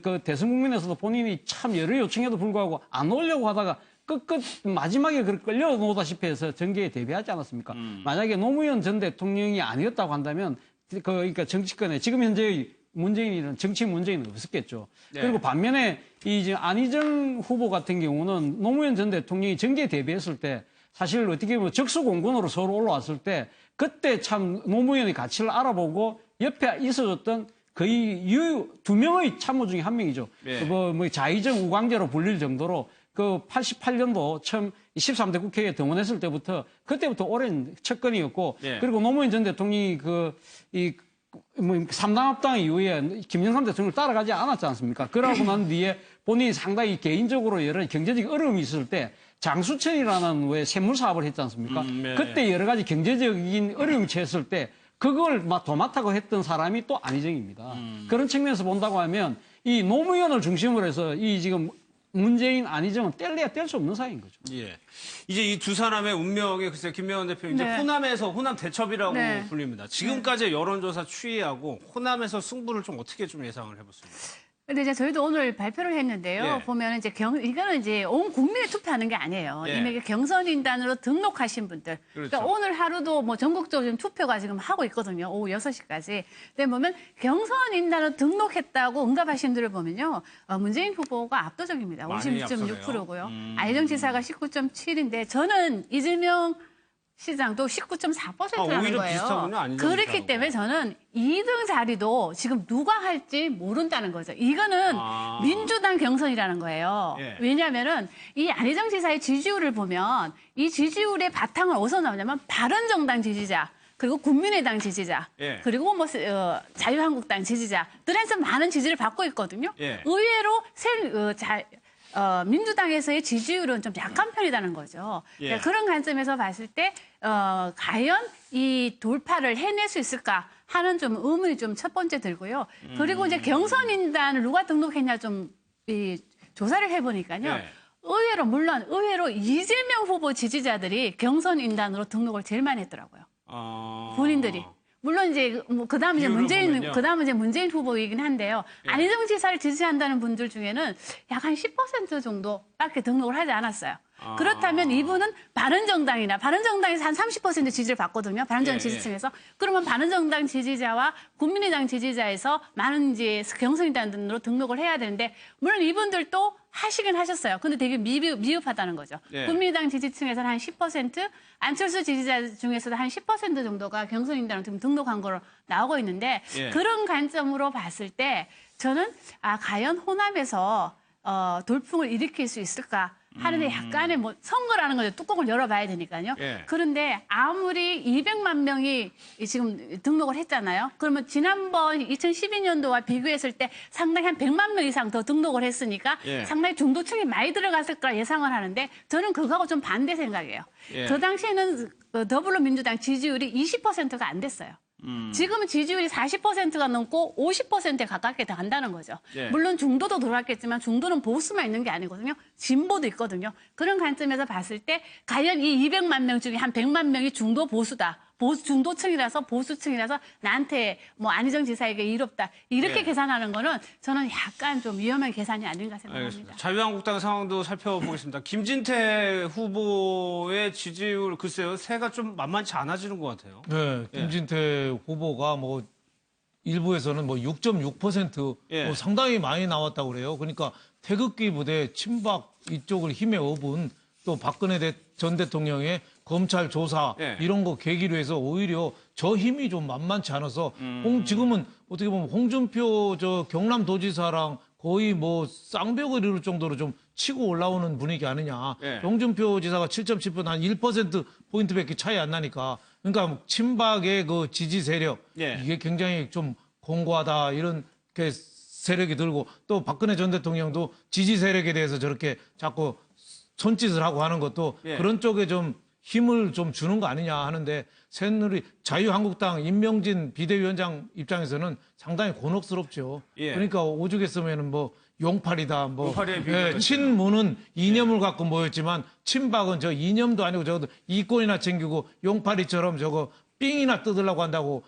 그 대선 국민에서도 본인이 참 여러 요청에도 불구하고 안 오려고 하다가 끝끝 마지막에 끌려 놓다시피 해서 정계에 데뷔하지 않았습니까? 만약에 노무현 전 대통령이 아니었다고 한다면 그러니까 정치권에 지금 현재의 문재인이는 정치 문재인은 없었겠죠. 그리고 반면에 이제 안희정 후보 같은 경우는 노무현 전 대통령이 정계에 데뷔했을 때 사실 어떻게 보면 적수공군으로 서로 올라왔을 때 그때 참 노무현의 가치를 알아보고 옆에 있어줬던 거의 두 명의 참모 중에 한 명이죠. 뭐 자의적 우광재로 불릴 정도로 그 88년도 처음 13대 국회에 등원했을 때부터 그때부터 오랜 측근이었고 그리고 노무현 전 대통령이 삼당합당 이후에 김영삼 대통령을 따라가지 않았지 않습니까? 그러고 난 뒤에 본인이 상당히 개인적으로 여러 경제적 어려움이 있을 때 장수천이라는 왜 샘물 사업을 했지 않습니까? 네. 그때 여러 가지 경제적인 어려움이 처했을 때 그걸 막 도맡아고 했던 사람이 또 안희정입니다. 그런 측면에서 본다고 하면 이 노무현을 중심으로 해서 이 지금 문재인, 안희정은 뗄래야 뗄 수 없는 사이인 거죠. 예. 이제 이 두 사람의 운명이 글쎄 김명환 대표 이제 네. 호남에서 호남 대첩이라고 네. 불립니다. 지금까지 여론조사 추이하고 호남에서 승부를 좀 어떻게 좀 예상을 해봤습니다. 근데 이제 저희도 오늘 발표를 했는데요. 예. 보면 이제 이거는 이제 온 국민이 투표하는 게 아니에요. 예. 이미 경선인단으로 등록하신 분들. 그렇죠. 그러니까 오늘 하루도 뭐 전국적으로 지금 투표가 지금 하고 있거든요. 오후 6시까지. 근데 보면 경선인단으로 등록했다고 응답하신 분들을 보면요. 문재인 후보가 압도적입니다. 많이 56.6%고요. 안희정 지사가 19.7인데 저는 이재명 시장도 19.4%라는 오히려 거예요. 비슷하군요, 안희정 그렇기 지사하고. 때문에 저는 2등 자리도 지금 누가 할지 모른다는 거죠. 이거는 민주당 경선이라는 거예요. 예. 왜냐하면은 이 안희정 지사의 지지율을 보면 이 지지율의 바탕은 어디서 나오냐면 바른정당 지지자. 그리고 국민의당 지지자, 예. 그리고 뭐 자유한국당 지지자들에서 많은 지지를 받고 있거든요. 예. 의외로 민주당에서의 지지율은 좀 약한 편이라는 거죠. 예. 그러니까 그런 관점에서 봤을 때 과연 이 돌파를 해낼 수 있을까 하는 좀 의문이 좀 첫 번째 들고요. 그리고 이제 경선인단을 누가 등록했냐 좀 조사를 해보니까요. 예. 의외로 이재명 후보 지지자들이 경선인단으로 등록을 제일 많이 했더라고요. 본인들이. 물론 이제 뭐 그다음에 이제 문재인 후보이긴 한데요. 예. 안희정 지사를 지지한다는 분들 중에는 약 한 10% 정도밖에 등록을 하지 않았어요. 그렇다면 이분은 바른정당에서 한 30% 지지를 받거든요. 바른정당 예, 지지층에서. 그러면 바른정당 지지자와 국민의당 지지자에서 많은 이제 경선인단으로 등록을 해야 되는데 물론 이분들도 하시긴 하셨어요. 근데 되게 미흡하다는 거죠. 예. 국민의당 지지층에서는 한 10%, 안철수 지지자 중에서도 한 10% 정도가 경선인단으로 지금 등록한 거로 나오고 있는데 예. 그런 관점으로 봤을 때 저는 과연 호남에서 돌풍을 일으킬 수 있을까 하는데 약간의 뭐 선거라는 거죠. 뚜껑을 열어봐야 되니까요. 예. 그런데 아무리 200만 명이 지금 등록을 했잖아요. 그러면 지난번 2012년도와 비교했을 때 상당히 한 100만 명 이상 더 등록을 했으니까 예. 상당히 중도층이 많이 들어갔을 거라 예상을 하는데 저는 그거하고 좀 반대 생각이에요. 예. 그 당시에는 더불어민주당 지지율이 20%가 안 됐어요. 지금은 지지율이 40%가 넘고 50%에 가깝게 간다는 거죠. 예. 물론 중도도 들어왔겠지만 중도는 보수만 있는 게 아니거든요. 진보도 있거든요. 그런 관점에서 봤을 때 과연 이 200만 명 중에 한 100만 명이 중도 보수다. 중도층이라서 보수층이라서 나한테 뭐 안희정 지사에게 이롭다. 이렇게 예. 계산하는 거는 저는 약간 좀 위험한 계산이 아닌가 생각합니다. 알겠습니다. 자유한국당 상황도 살펴보겠습니다. 김진태 후보의 지지율 글쎄요 새가 좀 만만치 않아지는 것 같아요. 네, 김진태 후보가 뭐 일부에서는 뭐 6.6% 예. 뭐 상당히 많이 나왔다고 그래요. 그러니까 태극기 부대 친박 이쪽을 힘에 업은 또 박근혜 전 대통령의 검찰 조사 예. 이런 거 계기로 해서 오히려 저 힘이 좀 만만치 않아서 지금은 어떻게 보면 홍준표 경남도지사랑 거의 뭐 쌍벽을 이룰 정도로 좀 치고 올라오는 분위기 아니냐. 예. 홍준표 지사가 7.7% 한 1%포인트밖에 차이 안 나니까. 그러니까 친박의 그 지지 세력 예. 이게 굉장히 좀 공고하다 이런 게 세력이 들고 또 박근혜 전 대통령도 지지 세력에 대해서 저렇게 자꾸 손짓을 하고 하는 것도 예. 그런 쪽에 좀 힘을 좀 주는 거 아니냐 하는데 새누리 자유한국당 임명진 비대위원장 입장에서는 상당히 곤혹스럽죠. 예. 그러니까 오죽했으면은 뭐 용팔이다 뭐 용팔이에 비교했죠. 친문은 이념을 갖고 모였지만 친박은 저 이념도 아니고 저거 이권이나 챙기고 용팔이처럼 저거 삥이나 뜯으려고 한다고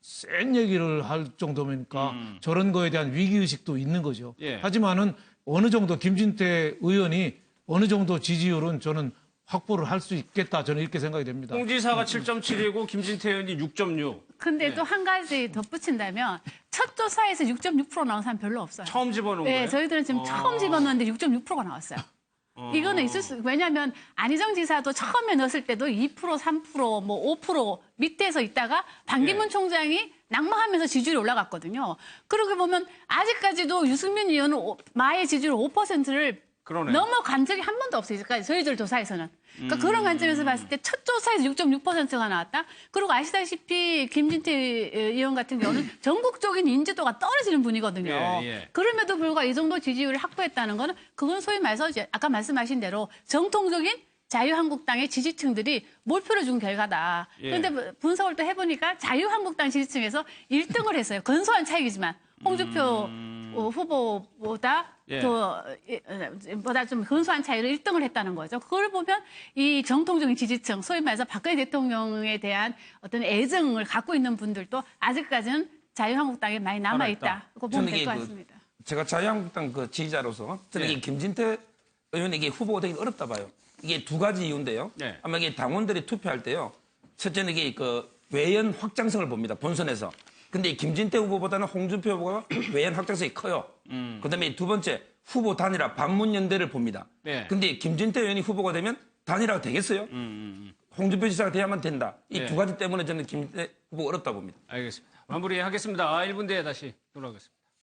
센 얘기를 할 정도니까 저런 거에 대한 위기의식도 있는 거죠. 예. 하지만은 어느 정도 김진태 의원이 어느 정도 지지율은 저는 확보를 할 수 있겠다. 저는 이렇게 생각이 됩니다. 홍 지사가 7.7이고 김진태 의원이 6.6. 근데 또 한 가지 덧붙인다면 첫 조사에서 6.6% 나온 사람 별로 없어요. 처음 집어넣은 네, 거예요? 저희들은 지금 처음 집어넣었는데 6.6%가 나왔어요. 이거는 왜냐하면 안희정 지사도 처음에 넣었을 때도 2%, 3%, 뭐 5% 밑에서 있다가 반기문 예. 총장이 낙마하면서 지지율이 올라갔거든요. 그러고 보면 아직까지도 유승민 의원은 마의 지지율 5%를 그러네. 넘어간 적이 한 번도 없어요. 그러니까 저희들 조사에서는. 그러니까 그런 관점에서 봤을 때 첫 조사에서 6.6%가 나왔다. 그리고 아시다시피 김진태 의원 같은 경우는 전국적인 인지도가 떨어지는 분이거든요. 그럼에도 불구하고 이 정도 지지율을 확보했다는 거는 그건 소위 말해서 이제 아까 말씀하신 대로 정통적인 자유한국당의 지지층들이 몰표를 준 결과다. 그런데 분석을 또 해보니까 자유한국당 지지층에서 1등을 했어요. 근소한 차이이지만 홍준표 후보보다 보다 좀 근소한 차이로 1등을 했다는 거죠. 그걸 보면 이 정통적인 지지층, 소위 말해서 박근혜 대통령에 대한 어떤 애정을 갖고 있는 분들도 아직까지는 자유한국당에 많이 남아있다. 그거 보면 될 것 같습니다. 제가 자유한국당 그 지지자로서 저는 이 김진태 의원에게 후보가 되기 어렵다 봐요. 이게 두 가지 이유인데요. 아마 이게 당원들이 투표할 때요. 첫째는 이게 그 외연 확장성을 봅니다. 본선에서. 근데 이 김진태 후보보다는 홍준표 후보가 외연 확장성이 커요. 그다음에 두 번째 후보 단일화 반문연대를 봅니다. 근데 김진태 의원이 후보가 되면 단일화가 되겠어요? 홍준표 지사가 돼야만 된다. 이 두 가지 때문에 저는 김진태 후보가 어렵다 봅니다. 알겠습니다. 마무리하겠습니다. 1분 뒤에 다시 돌아오겠습니다.